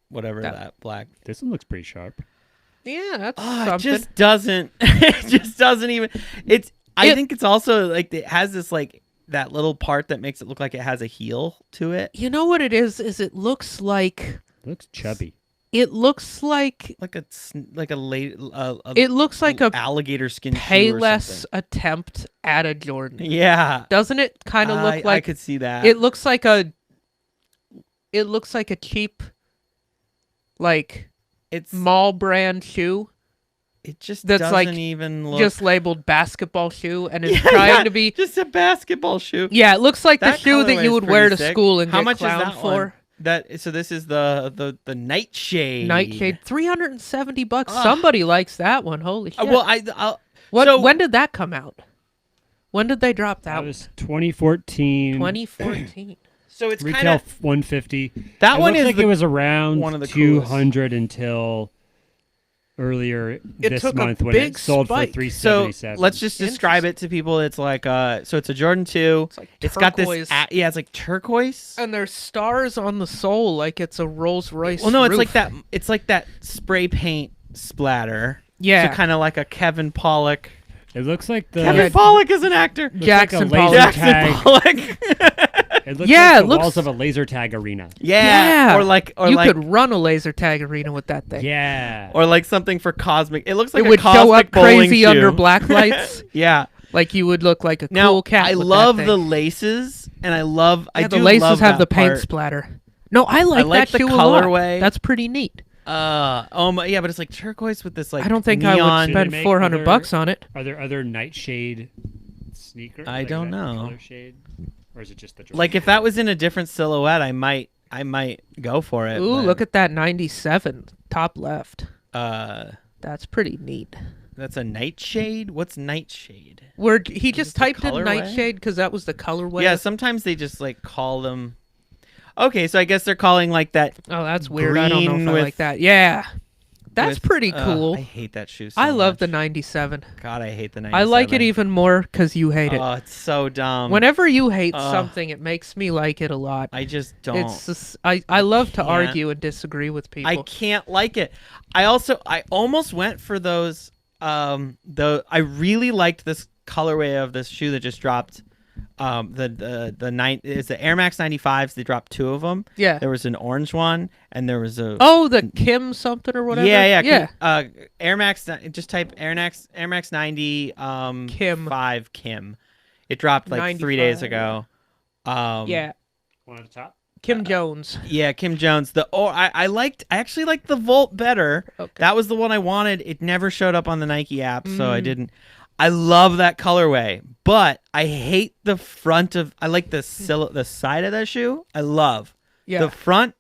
whatever that black. This one looks pretty sharp. Yeah, that's something. It just doesn't. It just doesn't even. I think it's also like it has this like that little part that makes it look like it has a heel to it. You know what it is? Is it looks like. It looks chubby. It looks like a late. It looks like a alligator skin. Payless attempt at a Jordan. Yeah. Doesn't it kind of look like? I could see that. It looks like a. It looks like a cheap. Like. It's mall brand shoe. It just that's doesn't like even look just labeled basketball shoe and it's trying to be just a basketball shoe. Yeah, it looks like the shoe that you would wear to school and how get much clowned is that for. One? So this is the Nightshade. Nightshade, $370. Somebody likes that one. Holy shit! When did that come out? When did they drop that? That was 2014. 2014. So it's retail kind of 150. That one is like it was around one of the 200 until earlier this month when it sold for 377. So let's just describe it to people. It's like so it's a Jordan 2. It's like it's got this it's like turquoise. And there's stars on the sole like it's a Rolls Royce. Well, no, roof. it's like that spray paint splatter. Yeah. So kind of like a Kevin Pollak. It looks like Kevin Pollak is an actor. Jackson like Pollock. Pollock. It looks like the walls of a laser tag arena. Yeah. You could run a laser tag arena with that thing. Yeah. Or like something for cosmic. It looks like it would show up crazy shoe. Under black lights. Yeah. Like you would look like a now, cool cat. I love the laces, and I love. Yeah, the laces have the paint part. splatter. No, I like that the shoe colorway. a lot. That's pretty neat. Yeah, but it's like turquoise with this like. I don't think neon. I would spend $400 on it. Are there other nightshade sneakers? I don't know. Color shade? Or is it just the Jordan? Like if that was in a different silhouette, I might go for it. Ooh, look at that 97 top left. That's pretty neat. That's a nightshade? What's nightshade? Where he just typed in nightshade because that was the colorway. Yeah, sometimes they just like call them. Okay, so I guess they're calling like that. Oh, that's weird. I don't know if I like that. Yeah. That's pretty cool. I hate that shoe so I love much. the 97. God, I hate the 97. I like it even more because you hate it. Oh, it's so dumb. Whenever you hate something, it makes me like it a lot. I just don't. It's just, I love to argue and disagree with people. I can't like it. I almost went for those. I really liked this colorway of this shoe that just dropped. It's the Air Max 95s. They dropped 2 of them. Yeah. There was an orange one, and there was a. Oh, the Kim something or whatever. Yeah. Air Max. Just type Air Max 90. Kim 5 Kim. It dropped like 95. 3 days ago. Yeah. One at the top. Kim Jones. Yeah, Kim Jones. I actually liked the Volt better. Okay. That was the one I wanted. It never showed up on the Nike app, so I didn't. I love that colorway, but I hate the front of. I like the side of that shoe. I love the front.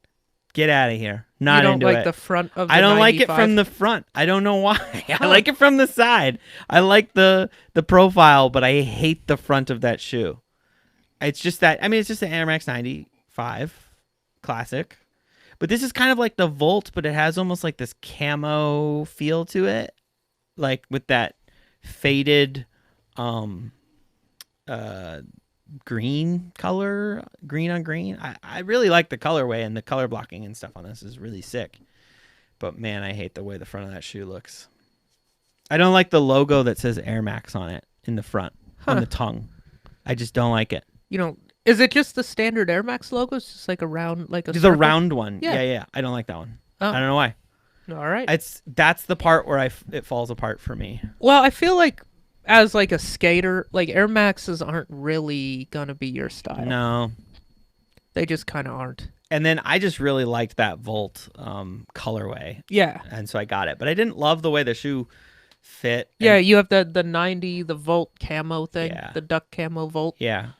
Get out of here. Not you don't into like it. The front of the I don't 95? like it from the front. I don't know why. I like it from the side. I like the profile, but I hate the front of that shoe. It's just that. I mean, it's just an Air Max 95 classic, but this is kind of like the Volt, but it has almost like this camo feel to it, like with that faded green color, green on green. I really like the colorway, and the color blocking and stuff on this is really sick, but man, I hate the way the front of that shoe looks. I don't like the logo that says Air Max on it in the front on the tongue. I just don't like it. You know, is it just the standard Air Max logo? It's just like a round, like a the circle? round one. Yeah. Yeah. I don't like that one. Oh. I don't know why. All right. That's the part where it falls apart for me. Well, I feel like as like a skater, like Air Maxes aren't really gonna be your style. No, they just kind of aren't. And then I just really liked that Volt colorway. Yeah. And so I got it, but I didn't love the way the shoe fit. Yeah, you have the 90, the Volt camo thing, Yeah. the duck camo Volt. Yeah.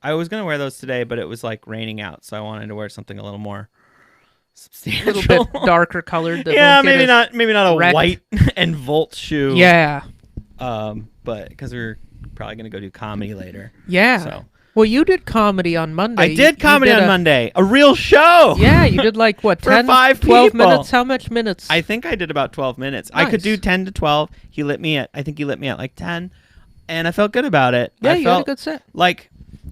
I was gonna wear those today, but it was like raining out, so I wanted to wear something a little more substantial, A little bit darker colored. That yeah, won't get maybe not a wrecked. white and Volt shoe. Yeah. But because we're probably gonna go do comedy later. Yeah. So Well, you did comedy on Monday. I did comedy on Monday. A real show. Yeah, you did like what, For 10, 5 12 people. minutes? How much minutes? I think I did about 12 minutes. I could Nice. do 10 to 12. I think he lit me at like 10, and I felt good about it. Yeah, I you felt had a good set. like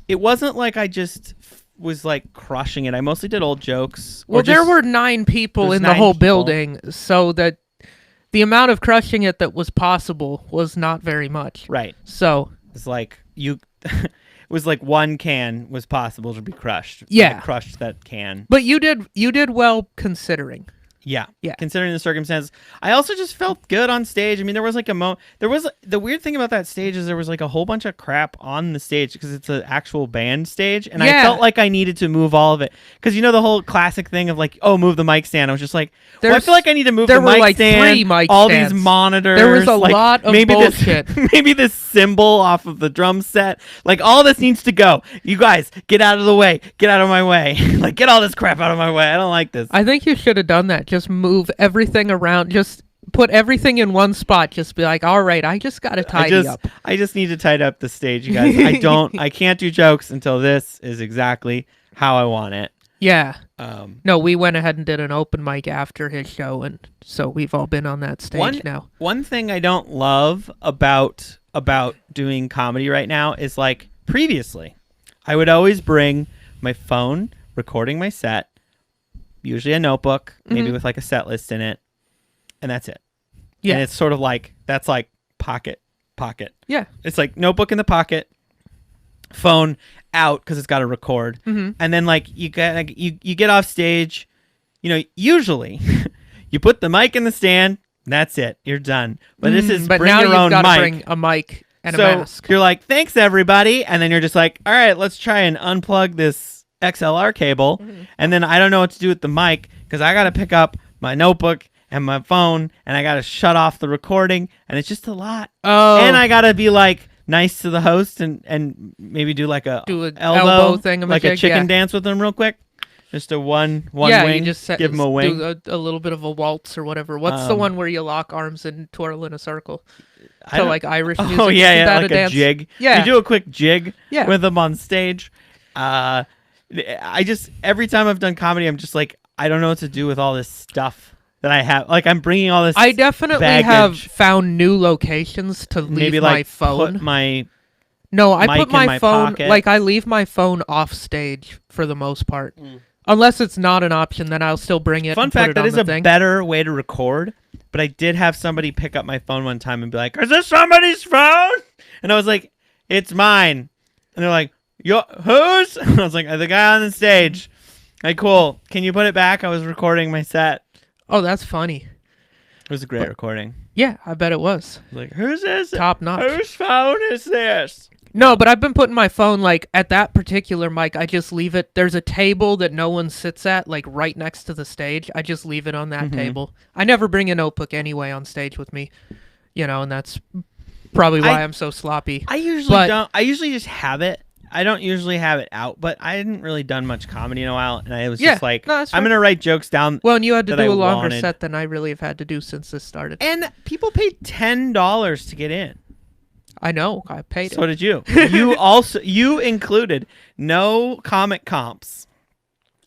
it wasn't like I just was like crushing it. I mostly did old jokes. Well, there were 9 people There's in the 9 whole people. building, so that the amount of crushing it that was possible was not very much. right. So It's like you. It was like 1 can was possible to be crushed. Yeah. I crushed that can. but you did well considering. Yeah. Yeah. Considering the circumstances. I also just felt good on stage. I mean, there was like the weird thing about that stage is there was like a whole bunch of crap on the stage because it's an actual band stage. And I Yeah. felt like I needed to move all of it. Because you know the whole classic thing of like, oh, move the mic stand. I was just like, well, I feel like I need to move there the were mic like stand. 3 mic all stands. these monitors. There was a like, lot of maybe bullshit. Maybe this cymbal off of the drum set. Like all this needs to go. You guys, get out of the way. Get out of my way. Like get all this crap out of my way. I don't like this. I think you should have done that. Just move everything around. Just put everything in one spot. Just be like, all right, I just got to tidy up. I just need to tidy up the stage, you guys. I can't do jokes until this is exactly how I want it. Yeah. Um, No, we went ahead and did an open mic after his show, and so we've all been on that stage now. One thing I don't love about doing comedy right now is like previously, I would always bring my phone, recording my set, usually a notebook, maybe with like a set list in it, and that's it. Yeah. And it's sort of like, that's like pocket. Yeah. It's like notebook in the pocket, phone out because it's got to record, and then like you get off stage, usually you put the mic in the stand. That's it. You're done. But this is but bring now your you've own got to mic. bring a mic and So a mask. you're like, thanks everybody, and then you're just like, all right, let's try and unplug this XLR cable, and then I don't know what to do with the mic because I got to pick up my notebook and my phone, and I got to shut off the recording, and it's just a lot. Oh, And I got to be like nice to the host and maybe do like a elbow thing, like a chicken dance with them real quick. Just a one wing. You just give them a wing. Do a little bit of a waltz or whatever. What's the one where you lock arms and twirl in a circle? To like Irish music. Oh yeah, Isn't that like a dance? jig. Yeah, you do a quick jig Yeah. with them on stage. I just every time I've done comedy, I'm just like, I don't know what to do with all this stuff that I have. Like I'm bringing all this. I definitely baggage. have found new locations to leave Maybe my like phone. put my No, I mic put in my my phone pocket. like I leave my phone off stage for the most part. Unless it's not an option, then I'll still bring it. Fun and put fact, it that on is the a thing. better way to record. But I did have somebody pick up my phone one time and be like, "Is this somebody's phone?" And I was like, "It's mine." And they're like, "Yo, whose?" And I was like, "The guy on the stage." Like, cool. Can you put it back? I was recording my set. Oh, that's funny. It was a great recording. Yeah, I bet it was. Like, whose is it? Top notch. Whose phone is this? No, but I've been putting my phone, like, at that particular mic, I just leave it. There's a table that no one sits at, like, right next to the stage. I just leave it on that table. I never bring a notebook anyway on stage with me, and that's probably why I'm so sloppy. I usually don't. I usually just have it. I don't usually have it out, but I hadn't really done much comedy in a while, and I was just like, no, that's I'm fair. going to write jokes down. Well, and you had to that do I a longer wanted. set than I really have had to do since this started. And people paid $10 to get in. I know. I paid So it. did you. You included no comic comps.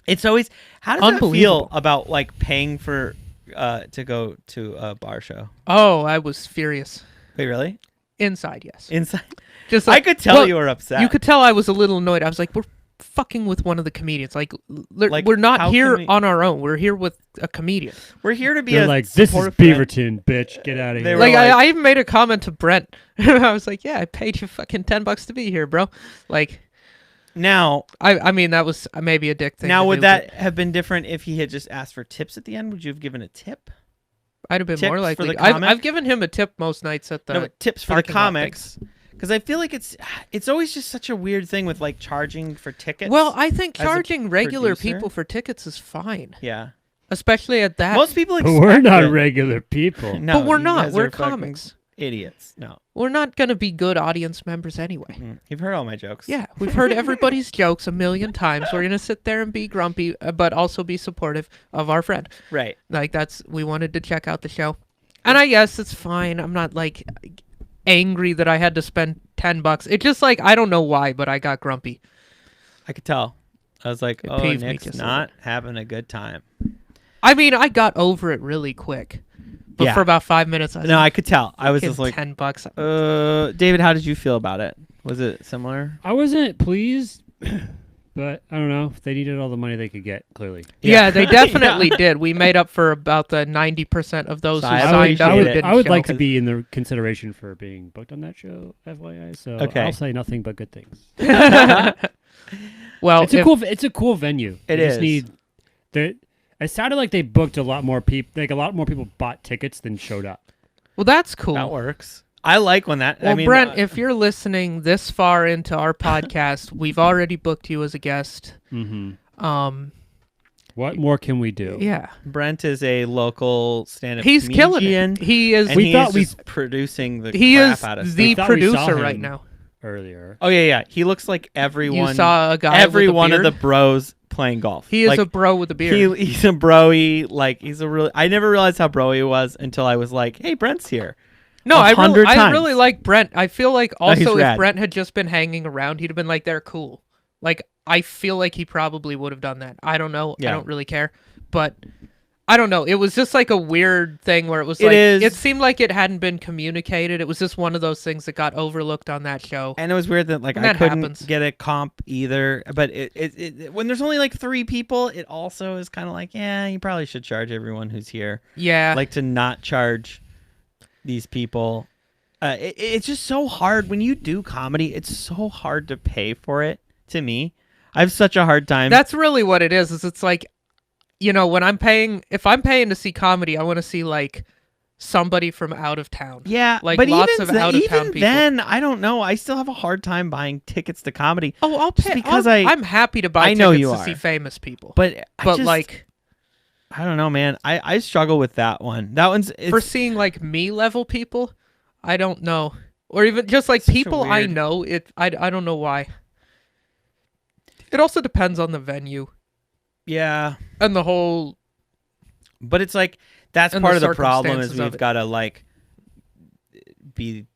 It's always, how does it feel about like paying for to go to a bar show? Oh, I was furious. Wait, really? Inside, yes. Inside? Just I could tell you were upset. You could tell I was a little annoyed. I was like, we're fucking with one of the comedians. Like we're not how here can we- on our own. We're here with a comedian. We're here to be They're a like, this is supportive friend. Beaverton, bitch. Get out of They here. were Like, like- I even made a comment to Brent. I was like, yeah, I paid you fucking $10 to be here, bro. Like, Now, I mean, that was maybe a dick thing. now to would do, that have been different if he had just asked for tips at the end? Would you have given a tip? but I'd have been tips more for likely. the comic? I've given him a tip most nights at the. No, but tips for the parking lot comics. Because I feel like it's always just such a weird thing with like charging for tickets. Well, I think as a charging regular producer? people for tickets is fine, yeah. especially at that. Most people But expect we're not it. regular people. No, but we're you not. guys We're are fucking comics. idiots. No. We're not gonna be good audience members anyway. You've heard all my jokes. Yeah, we've heard everybody's jokes a million times. We're gonna sit there and be grumpy, but also be supportive of our friend. Right. Like we wanted to check out the show, and I guess it's fine. I'm not like angry that I had to spend $10. It just like I don't know why, but I got grumpy. I could tell. I was like, It oh, peeved me Nick's just a not having a good time. I mean, I got over it really quick, but Yeah. for about 5 minutes, I was No, like, I could tell. I was "Give just like, $10. David, how did you feel about it? Was it similar? I wasn't pleased, but I don't know. They needed all the money they could get, clearly. Yeah, they definitely did. We made up for about the 90% of those So who I signed up. appreciate and it. didn't I would show. like to be in the consideration for being booked on that show, FYI. So Okay. I'll say nothing but good things. Well, It's a cool venue. It They just is. need it sounded like they booked a lot more people. Like a lot more people bought tickets than showed up. well, that's cool. That works. I like when that. Well, I mean, Brent, if you're listening this far into our podcast, we've already booked you as a guest. Mm-hmm. What more can we do? Yeah, Brent is a local stand-up he's killing comedian, it. He is. and We he thought is we- just producing the He crap is out of the stuff. thought we saw producer him. right now. Earlier. Oh yeah. He looks like everyone. You saw a guy. every with a one of beard? the bros playing golf. He is like, a bro with a beard. he's a broy. Like he's a really. I never realized how broy he was until I was like, hey, Brent's here. No, I 100 times. really like Brent. I feel like he's also if rad. Brent had just been hanging around, he'd have been like, they're cool. Like, I feel like he probably would have done that. I don't know. Yeah. I don't really care. But I don't know. It was just like a weird thing where it was It like, is. it seemed like it hadn't been communicated. It was just one of those things that got overlooked on that show. And it was weird that like And I that couldn't happens. get a comp either. But it when there's only like 3 people, it also is kind of like, yeah, you probably should charge everyone who's here. Yeah. Like to not charge these people. It's just so hard when you do comedy. It's so hard to pay for it to me. I have such a hard time. That's really what it is it's like, when if I'm paying to see comedy, I want to see like somebody from out of town. Yeah, like but lots even of out of town people. Then I don't know. I still have a hard time buying tickets to comedy. Oh, I'll pay because I'm happy to buy tickets to see famous people. But like, I don't know, man. I struggle with that one. That one's for seeing like me level people. I don't know, or even just like people I know. I don't know why. It also depends on the venue. Yeah, and the whole. But it's like that's part of the problem is we've got to like be,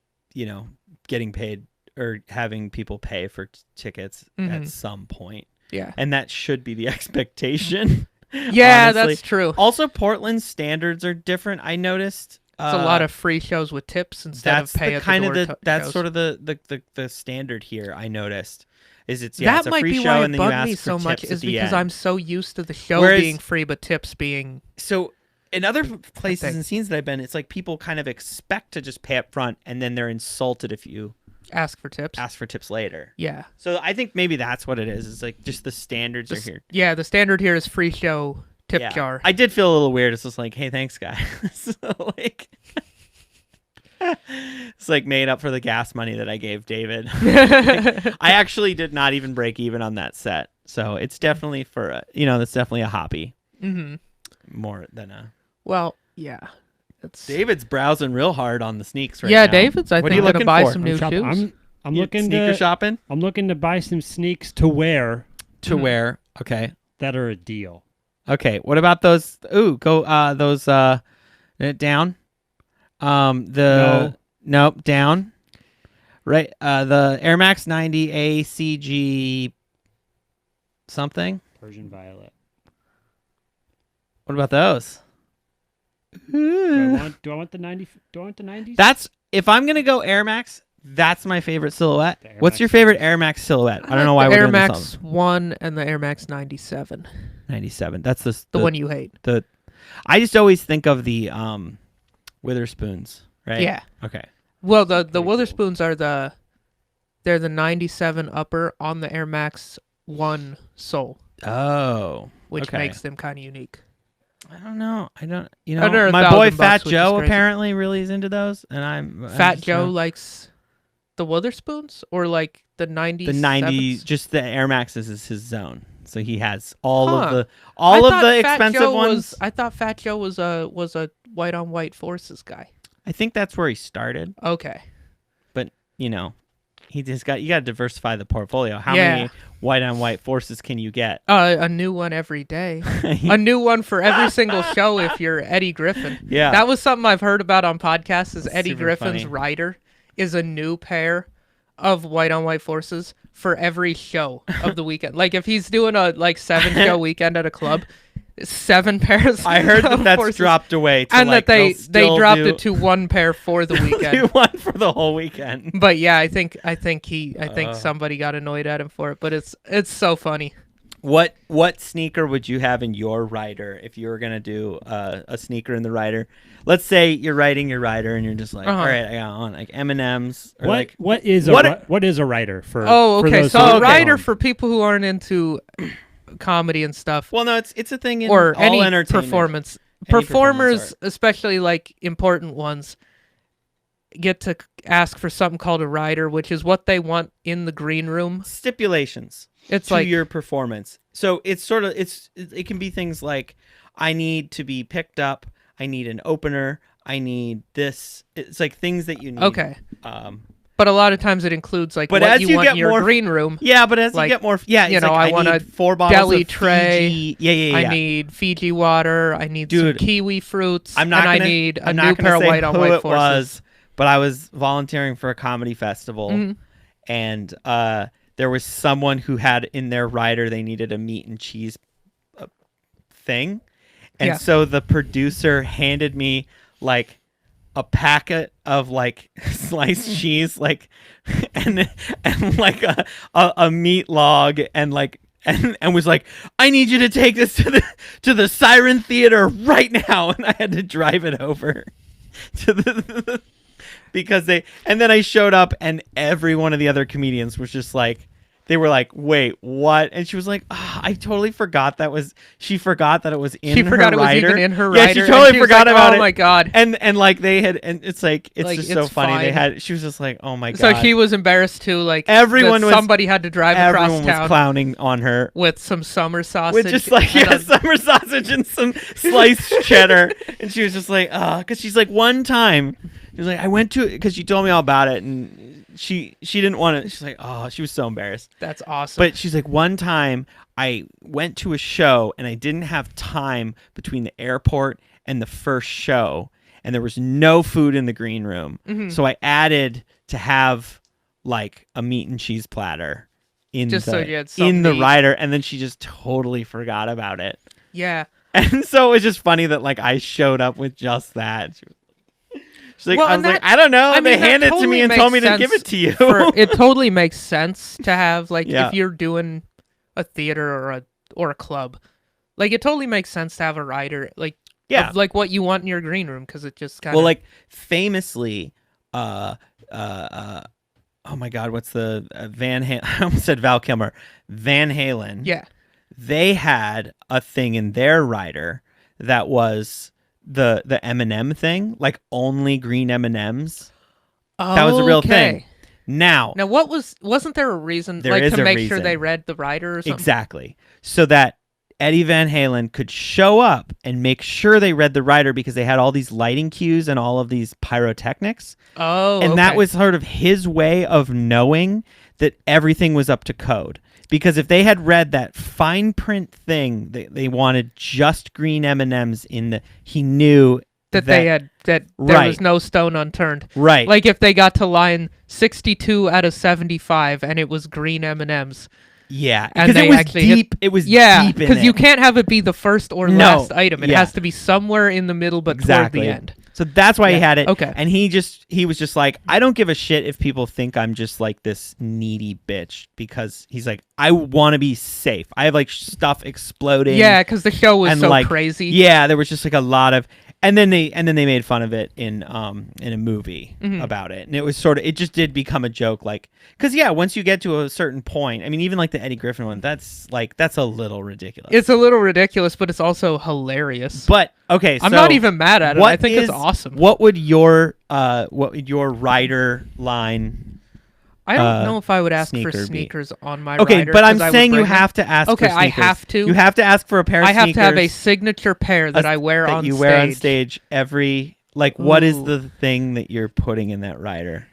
getting paid or having people pay for tickets at some point. Yeah, and that should be the expectation. Yeah, honestly. That's true. Also, Portland's standards are different. I noticed it's a lot of free shows with tips instead of pay at the door. That's shows. Sort of the standard here. I noticed is it's that a might free be show why and it then you bugged ask me for so much tips is at the because end. I'm so used to the show being free but tips being so. In other places and scenes that I've been, it's like people kind of expect to just pay up front and then they're insulted if you ask for tips later. Yeah. So I think maybe that's what it is. It's like just the standards are here. Yeah, the standard here is free show tip jar. I did feel a little weird. It's just like, hey, thanks, guys. So like, it's like made up for the gas money that I gave David. I actually did not even break even on that set. So it's definitely that's definitely a hobby. Mm-hmm. More than a. Well, yeah. David's browsing real hard on the sneaks right now. Yeah, David's, I think, going to buy some new shoes. I'm looking sneaker shopping. I'm looking to buy some sneaks to wear. Wear, okay. That are a deal. Okay, what about those? Ooh, go those down. Nope, down. Right, the Air Max 90 ACG something. Persian Violet. What about those? Do I want the 90? Do I want the 90s? That's if I'm gonna go Air Max. That's my favorite silhouette. What's your favorite Air Max silhouette? I don't know why we're doing this. Air Max 1 and the Air Max 97. 97. That's the one you hate. I just always think of the Witherspoons, right? Yeah. Okay. Well, the Witherspoons are they're the 97 upper on the Air Max 1 sole. Oh. Which makes them kind of unique. I don't know. My boy Fat Joe apparently really is into those, and I'm Fat Joe likes the Witherspoons or like the 90s. The 90, just the Air Maxes is his zone. So he has all of the expensive ones. I thought Fat Joe was a white on white Forces guy. I think that's where he started. Okay. But you got to diversify the portfolio. How many white on white Forces can you get? A new one every day. A new one for every single show if you're Eddie Griffin. Yeah. That was something I've heard about on podcasts is That's Eddie Griffin's rider is a new pair of white on white Forces for every show of the weekend. Like if he's doing a 7-show weekend at a club, 7 pairs. I heard that's Forces. Dropped away, and that they dropped it to 1 pair for the weekend. 1 for the whole weekend. But yeah, I think somebody got annoyed at him for it. But it's so funny. What sneaker would you have in your rider if you were gonna do a sneaker in the rider? Let's say you're riding your rider and you're just like, all right, I got on like M&Ms. Or what is a rider for? Oh, okay. For a rider for people who aren't into comedy and stuff. Well, no, it's a thing in or all any entertainment. Performance. Performers, especially like important ones, get to ask for something called a rider, which is what they want in the green room. Stipulations. It's to like your performance. So it's sort of it can be things like I need to be picked up. I need an opener. I need this. It's like things that you need. Okay. But a lot of times it includes like what you want in your green room. Yeah, but as you get more, I want a 4 bottles deli of tray. Fiji. Yeah. I need Fiji water. I need some kiwi fruits. I need a new pair of white on white Forces. But I was volunteering for a comedy festival, and there was someone who had in their rider they needed a meat and cheese thing, and so the producer handed me like a packet of like sliced cheese, like and like a meat log, and like and was like, I need you to take this to the Siren Theater right now, and I had to drive it over to the because and then I showed up and every one of the other comedians was just like they were like, wait, what? And she was like, I totally forgot she forgot that it was in her rider. She forgot it was even in her rider. Yeah, she totally forgot about it. Oh my God. And like they had, and it's like, it's like, just so funny. Fine. She was just like, oh my God. So she was embarrassed too, like somebody had to drive across town. Everyone was clowning on her. With some summer sausage. With just like, summer sausage and some sliced cheddar. And she was just like, because she's like, one time, she was like, I went to, because she told me all about it, and she didn't want to. She's like, oh, she was so embarrassed. That's awesome. But she's like, one time I went to a show and I didn't have time between the airport and the first show, and there was no food in the green room. Mm-hmm. So I added to have like a meat and cheese platter in the rider, and then she just totally forgot about it. Yeah. And so it was just funny that like I showed up with just that. She's like, I was like, I don't know. They handed it to me and told me to give it to you. It totally makes sense to have like if you're doing a theater or a club, like it totally makes sense to have a rider like of, like what you want in your green room, because it just kind of like famously, oh my God, what's the Van Halen? I almost said Val Kilmer. Van Halen. Yeah, they had a thing in their rider that was the M&M thing, like only green M&Ms. That was a real thing. Now wasn't there a reason like to make sure they read the rider or something? Exactly. So that Eddie Van Halen could show up and make sure they read the rider, because they had all these lighting cues and all of these pyrotechnics. And that was sort of his way of knowing that everything was up to code. Because if they had read that fine print thing, they wanted just green M&Ms he knew that there was no stone unturned. Right. Like if they got to line 62 out of 75 and it was green M&Ms. Yeah, because it was deep. It was deep, because you can't have it be the first or last item. It has to be somewhere in the middle, but toward the end. So that's why he had it. Okay. And he was just like, I don't give a shit if people think I'm just like this needy bitch, because he's like, I want to be safe. I have like stuff exploding. Yeah, because the show was so like, crazy. Yeah, there was just like a lot of, and then they made fun of it in a movie about it, and it was sort of, it just did become a joke, like, because once you get to a certain point, I mean, even like the Eddie Griffin one, that's a little ridiculous. It's a little ridiculous, but it's also hilarious. But okay, so I'm not even mad at it. I think it's awesome. What would your rider line? I don't know if I would ask for sneakers on my rider. Okay, but I'm saying you have to ask for sneakers. I have to. You have to ask for a pair of sneakers. I have to have a signature pair that I wear on stage. That you wear on stage every, like, what is the thing that you're putting in that rider?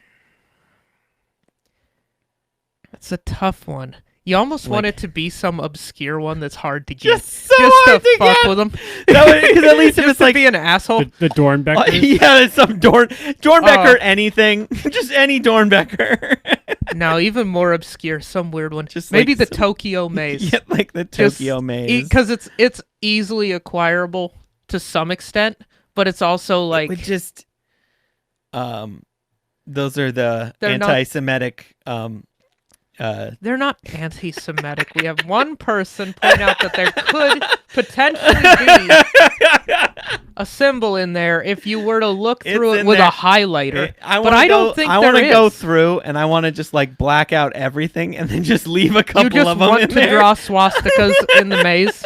That's a tough one. You almost want it to be some obscure one that's hard to get. Just hard to fuck with them. Because at least if it's like be an asshole. The Dornbecker. It's some Dornbecker anything. Just any Dornbecker. No, even more obscure, some weird one. Just maybe like the Tokyo Maze. Yeah, like the Tokyo Maze. Because it's easily acquirable to some extent, but it's also like those are the anti-Semitic. They're not anti-Semitic. We have one person point out that there could potentially be a symbol in there if you were to look through it with a highlighter. But I don't think there is. I want to go through and I want to just like black out everything and then just leave a couple of them in there. You just want to draw swastikas in the maze.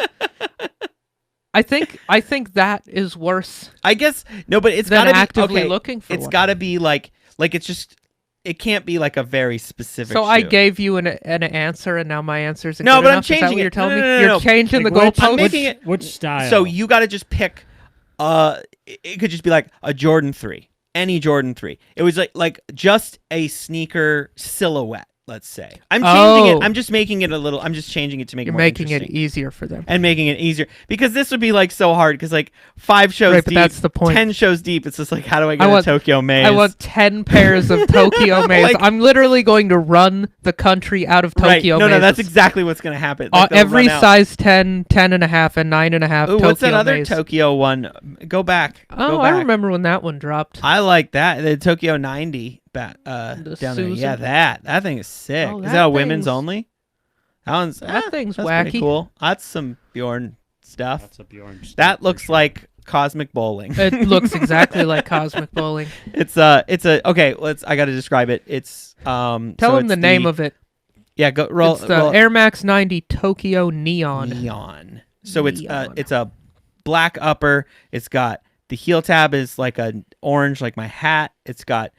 I think that is worse. I guess no, but it's got to be actively looking for. It's got to be like it's just. It can't be like a very specific. So I gave you an answer, and now my answer is no. But enough? I'm changing is that what it. You're telling me you're changing the goalpost. I'm making it which style. So you got to just pick. It could just be like a Jordan 3, any Jordan 3. It was like just a sneaker silhouette. Let's say I'm changing it. I'm just making it a little. I'm just changing it to make it more interesting. You're making it easier for them. And making it easier because this would be like so hard because like 5 shows deep, that's the point. 10 shows deep. It's just like how do I get a Tokyo Maze? I want 10 pairs of Tokyo Maze. I'm literally going to run the country out of Tokyo Mazes. No, that's exactly what's going to happen. Like every size 10, 10.5, and 9.5 Tokyo what's that other Maze. Tokyo one? Go back. I remember when that one dropped. I like that. The Tokyo 90. Down there. Yeah, that thing is sick. Is that a women's only? That thing's that's wacky. Pretty cool. That's some Bjorn stuff. That's a Bjorn stuff. That looks like cosmic bowling. It looks exactly like cosmic bowling. It's a okay. I got to describe it. It's tell him the name of it. Yeah, go roll. It's the roll. Air Max 90 Tokyo Neon. Neon. So Neon. it's a black upper. It's got the heel tab is like a orange, like my hat. It's got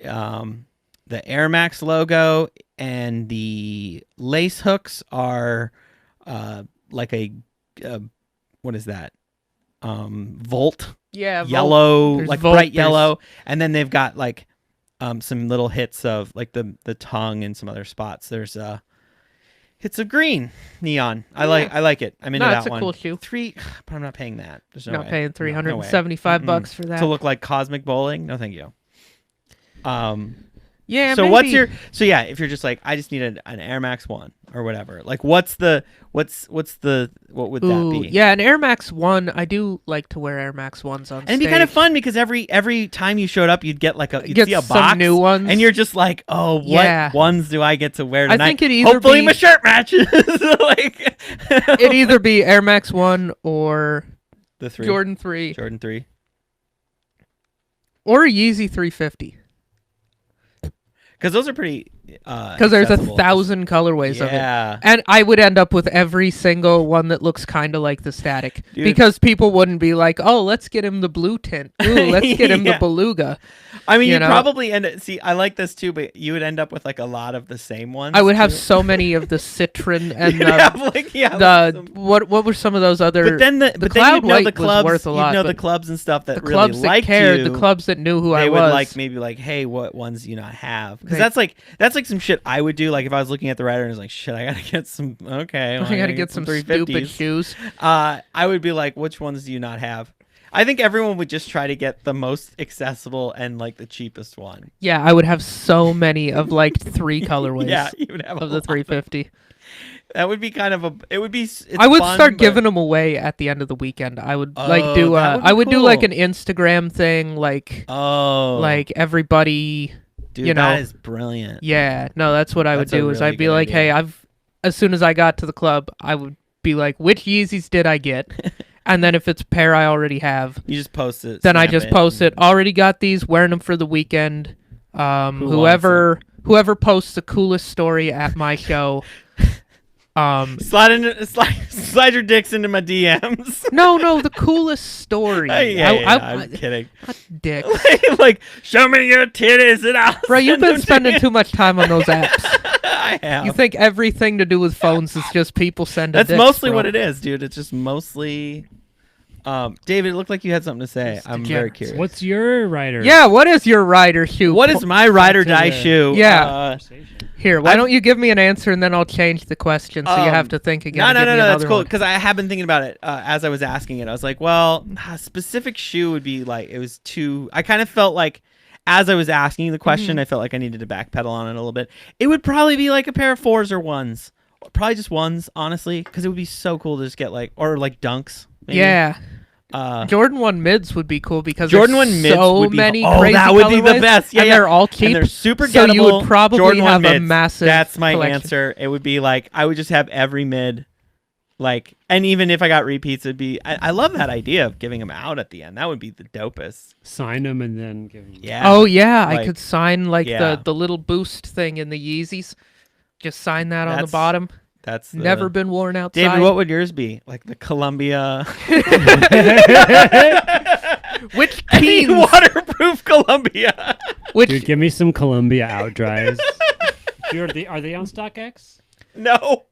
the Air Max logo, and the lace hooks are like a what is that? Volt. Yeah, Yellow, There's like Volt, bright there's- yellow, and then they've got like some little hits of like the tongue and some other spots. There's hits of green neon. I like it. I'm into No, that it's a one. cool shoe. But I'm not paying that. There's no Not way. paying No way. $375 for that. To look like cosmic bowling. No, thank you. Yeah. So maybe. what's your if you're just like I just need an Air Max 1 or whatever, like what would that be? Yeah, an Air Max 1. I do like to wear Air Max 1s on And it'd be kind of fun because every time you showed up, you'd get Get see a some box, new ones. and you're just like, oh, what Yeah. ones do I get to wear tonight? I think it'd either Hopefully be- my shirt matches. Like It'd either be Air Max 1 or the 3. Jordan 3 Jordan 3. or a Yeezy 350. Because those are pretty. Because there's accessible. 1,000 colorways of it. Yeah. And I would end up with every single one that looks kind of like the Static. Dude. Because people wouldn't be like, oh, let's get him the blue tint. Ooh, let's get him Yeah. the Beluga. I mean, you you'd know? probably see. I like this too, but you would end up with like a lot of the same ones. I would have too. so many of the Citron and You'd the, have, like, like some- what were some of those other... But then the then Cloud you'd know White the was clubs. worth a lot, you'd know the but clubs and stuff that the really clubs that liked cared, you. the clubs that knew who I They was. would like maybe like, hey, what ones do you not have? Because They- that's like some shit I would do. Like if I was looking at the rider and was like, shit, I gotta get some. Okay, well, I gotta get some stupid 350s. shoes. I would be like, which ones do you not have? I think everyone would just try to get the most accessible and like the cheapest one. Yeah, I would have so many of like 3 colorways Yeah, you would have a of the lot. 350. That would be kind of a. It would be. It's I would fun, start but- giving them away at the end of the weekend. I would like Oh, do that would be I would do like cool. an Instagram thing, like Oh, everybody. dude, you know. that is brilliant. Yeah, no, that's what I would That's a do. Is really I'd be good like, idea. hey, as soon as I got to the club, I would be like, which Yeezys did I get? And then if it's a pair I already have, You just post it. then I snap just post it. Already got these, wearing them for the weekend. Whoever posts the coolest story at my show. Slide your dicks into my DMs. No, the coolest story. I'm kidding. Dick. Like, show me your titties and I'll Bro, you've send been them spending to too much time on those apps. I have. You think everything to do with phones is just people sending That's dicks, mostly bro. what it is, dude. It's just mostly. David, it looked like you had something to say. It's I'm very degenerates. curious. What's your rider? Yeah, what is your rider shoe? What is my ride or die That's a- shoe? Yeah. Here, why I've- don't you give me an answer and then I'll change the question so you have to think again. No, and give me that's another cool one. because I have been thinking about it as I was asking it. I was like, well, a specific shoe would be like it was too. I kind of felt like as I was asking the question, I felt like I needed to backpedal on it a little bit. It would probably be like a pair of 4's or 1's, probably just 1's, honestly, because it would be so cool to just get like or like Dunks. Maybe. Yeah. Uh, Jordan 1 mids would be cool because Jordan there's 1 mids so would be many oh, crazy that would be the colorways, best. Yeah, and yeah. they're all cheap. And they're super so gettable. you would probably Jordan 1 have a mids. massive That's my collection. answer. It would be like I would just have every mid, like, and even if I got repeats, it'd be. I love that idea of giving them out at the end. That would be the dopest. Sign them and then give them. Yeah. Oh yeah, I Like, could sign like yeah. the little boost thing in the Yeezys. Just sign that on the That's bottom. That's the, Never been worn outside. David, what would yours be? Like the Columbia. Which Any teams? waterproof Columbia. Which Dude, give me some Columbia out dries. Dude, are they on StockX? No.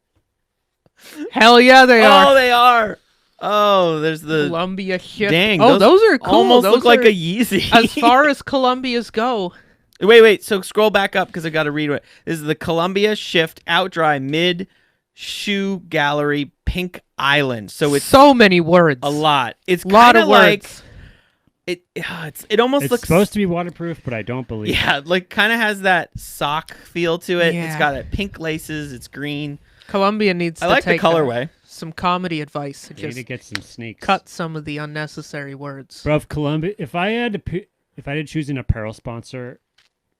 hell yeah they Oh, are. they are. Oh, there's the. Columbia shit. Dang, Oh, those are cool. Almost those look like are- a Yeezy. as far as Columbias go. Wait. So scroll back up because I got to read it. This is the Columbia Shift Out Dry Mid Shoe Gallery Pink Island. So it's so many words. a lot. It's A lot kind of like words. it almost It's looks supposed to be waterproof, but I don't believe. yeah, like kind of has that sock feel to it. It's Yeah. got pink laces. It's green. Columbia needs I to like the take colorway. some comedy advice and I need just to get some sneaks. cut some of the unnecessary words. Bro, Columbia. If I had to choose an apparel sponsor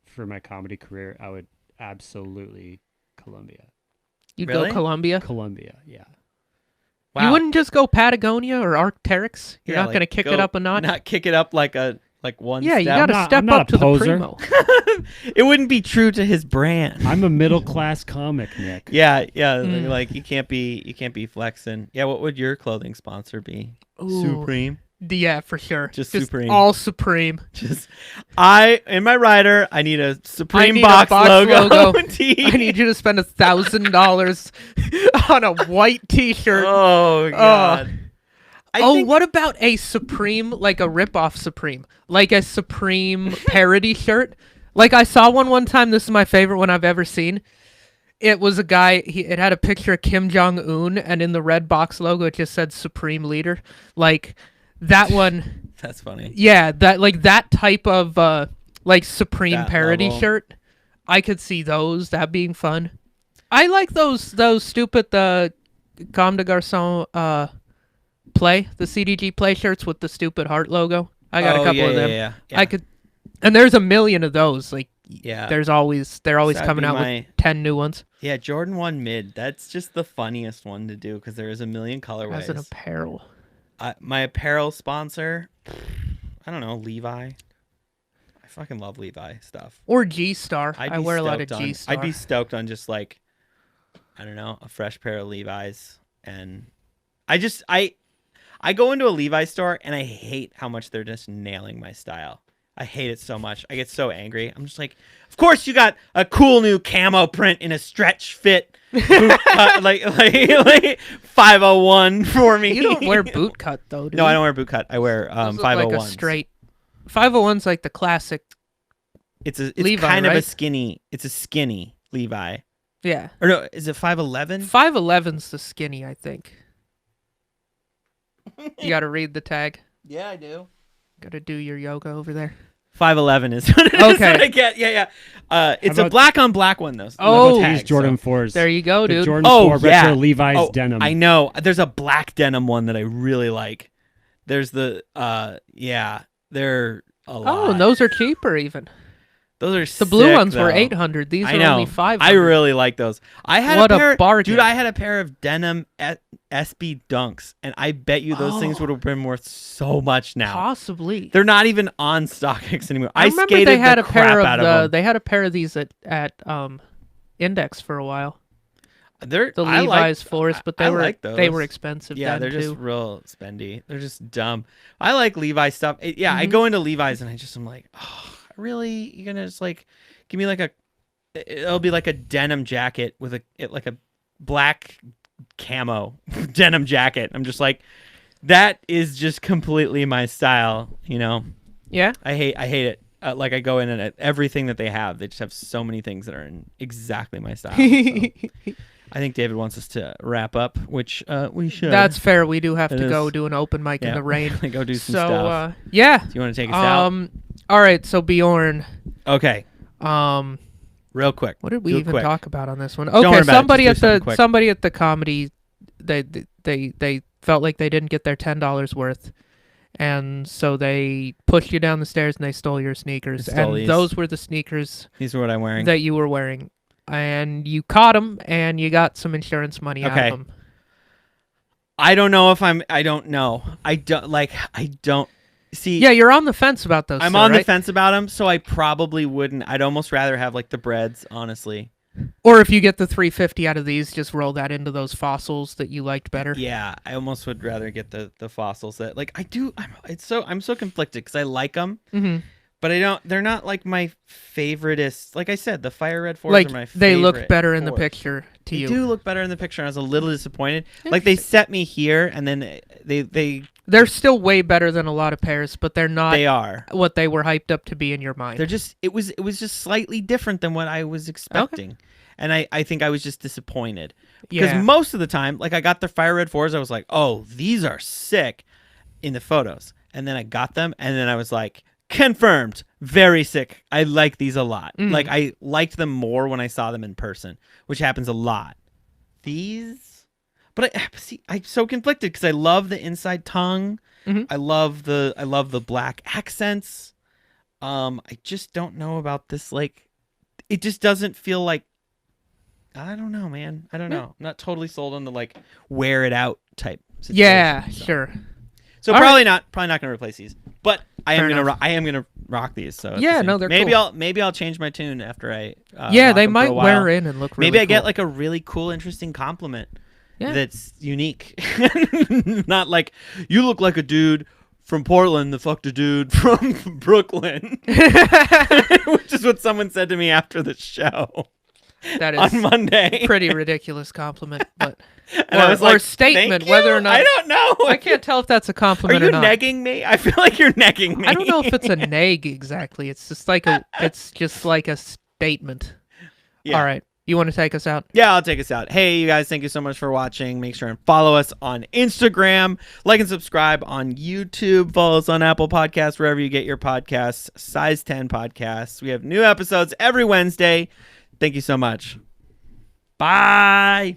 for my comedy career, I would absolutely Columbia. You'd Really? go Columbia. Columbia, yeah. You wouldn't just go Patagonia or Arc'teryx? You're Yeah, not like, going to kick go- it up a notch? Not kick it up like a like one Yeah, you step. gotta I'm step not up a to the poser. primo. It wouldn't be true to his brand. I'm a middle class comic, Nick. Yeah, Mm. like you can't be flexing. Yeah, what would your clothing sponsor be? Ooh. Supreme. Yeah, for sure. Just Supreme. All Supreme. Just in my rider, I need a Supreme need a box, box logo. logo. tee. I need you to spend $1,000 on a white T-shirt. Oh god. I think What about a Supreme, like a rip-off Supreme, like a Supreme parody shirt? Like I saw one time. This is my favorite one I've ever seen. It was a guy. It had a picture of Kim Jong Un, and in the red box logo, it just said Supreme Leader. Like that one. that's funny. Yeah, that type of like Supreme That parody level. shirt. I could see that being fun. I like those stupid Comme des Garçons the CDG play shirts with the stupid heart logo. I got a couple of them. Yeah. I could, and there's a million of those. Like Yeah. they're always That'd coming be out my- with 10 new ones Yeah, Jordan 1 mid. That's just the funniest one to do because there is a million colorways. as an apparel. My apparel sponsor, I don't know, Levi. I fucking love Levi stuff. Or G Star. I'd I be wear a lot of stoked on- G Star. I'd be stoked on just like, I don't know, a fresh pair of Levi's. And I go into a Levi's store and I hate how much they're just nailing my style. I hate it so much. I get so angry. I'm just like, of course you got a cool new camo print in a stretch fit, boot cut, like 501 for me. You don't wear boot cut though, do No, you? I don't wear boot cut. I wear Those look 501s. like a straight 501's like the classic. It's Levi, kind of a right? skinny. It's a skinny Levi. Yeah. Or no, is it 511? 511's the skinny, I think. You got to read the tag. Yeah, I do. Got to do your yoga over there. 511 is what it is Okay. that I get. Yeah. It's a about- black on black one though. Oh. tag, These Jordan so- 4s. There you go, the dude. Jordan Oh, 4 yeah. retro Levi's Oh, denim. I know. There's a black denim one that I really like. There's the they're a lot. Oh, and those are cheaper even. Those are The blue sick, ones were though. 800. These I are know. only 500. I really like those. I had What a a pair, bargain. dude. I had a pair of denim SB Dunks, and I bet you those things Oh. would have been worth so much now. Possibly. They're not even on StockX anymore. I remember skated they had the a pair crap of out of them. they had a pair of these at Index for a while. They're The I Levi's like, 4s, but they I were like they were those. expensive Yeah, then they're too. just real spendy. They're just dumb. I like Levi stuff. I Mhm. go into Levi's and I'm like, oh, really? You're gonna just like give me like it'll be like a denim jacket with like a black camo denim jacket. I'm just like, that is just completely my style. You know, Yeah. I hate it. Like I go in and everything that they have, they just have so many things that are in exactly my style. So. I think David wants us to wrap up, which we should. That's fair. We do have It to go is. do an open mic in the rain. Go do some So stuff. yeah. Do you want to take us out? All right, so Bjorn, Okay, real real quick. what did we Do it even quick. talk about on this one? worry Okay, about it, somebody just do at something the quick. somebody at the comedy, they felt like they didn't get their $10 worth, and so they pushed you down the stairs and they stole your sneakers, They stole and these. those were the sneakers These are what I'm wearing. that you were wearing, and you caught them and you got some insurance money out Okay. of them. I don't know if I don't know. I don't see. Yeah, you're on the fence about those. I'm still, on the right? fence about them, so I probably wouldn't. I'd almost rather have like the breads, honestly. Or if you get the 350 out of these, just roll that into those fossils that you liked better. Yeah, I almost would rather get the fossils that like I do. I'm so conflicted because I like them, Mm-hmm. but I don't. They're not like my favoriteest. Like I said, the fire red 4s Like are my favorite. they look better in the 4s. picture to They you. do look better in the picture. And I was a little disappointed. Like they set me here, and then They're still way better than a lot of pairs, but they're not they are. what they were hyped up to be in your mind. They're just it was just slightly different than what I was expecting. And I think I was just disappointed. Because Yeah. most of the time, like I got the fire red 4s, I was like, oh, these are sick in the photos. And then I got them and then I was like, confirmed, very sick. I like these a lot. Mm. Like I liked them more when I saw them in person, which happens a lot. These but I'm so conflicted because I love the inside tongue. Mhm. I love the black accents. I just don't know about this. Like, it just doesn't feel like. I don't know, man. I don't know. I'm not totally sold on the like wear it out type situation. Yeah, so. sure. So All probably not gonna replace these. But I Fair am gonna enough. I am gonna rock these. So at Yeah, the same- no, they're maybe cool. I'll change my tune after I Yeah, rock they them for might a while. wear in and look really Maybe I cool. get like a really cool, interesting compliment Yeah. that's unique. Not like you look like a dude from Portland that fucked a dude from Brooklyn, which is what someone said to me after the show That on is Monday. pretty ridiculous compliment, but And I was like, statement, "Thank you?" whether or not I don't know. I can't tell if that's a Are compliment you or not. negging me? I feel like you're negging me. I don't know if it's a neg exactly. It's just like a statement. Yeah. All right. You want to take us out? Yeah, I'll take us out. Hey, you guys, thank you so much for watching. Make sure and follow us on Instagram. Like and subscribe on YouTube. Follow us on Apple Podcasts, wherever you get your podcasts. Size 10 Podcasts. We have new episodes every Wednesday. Thank you so much. Bye.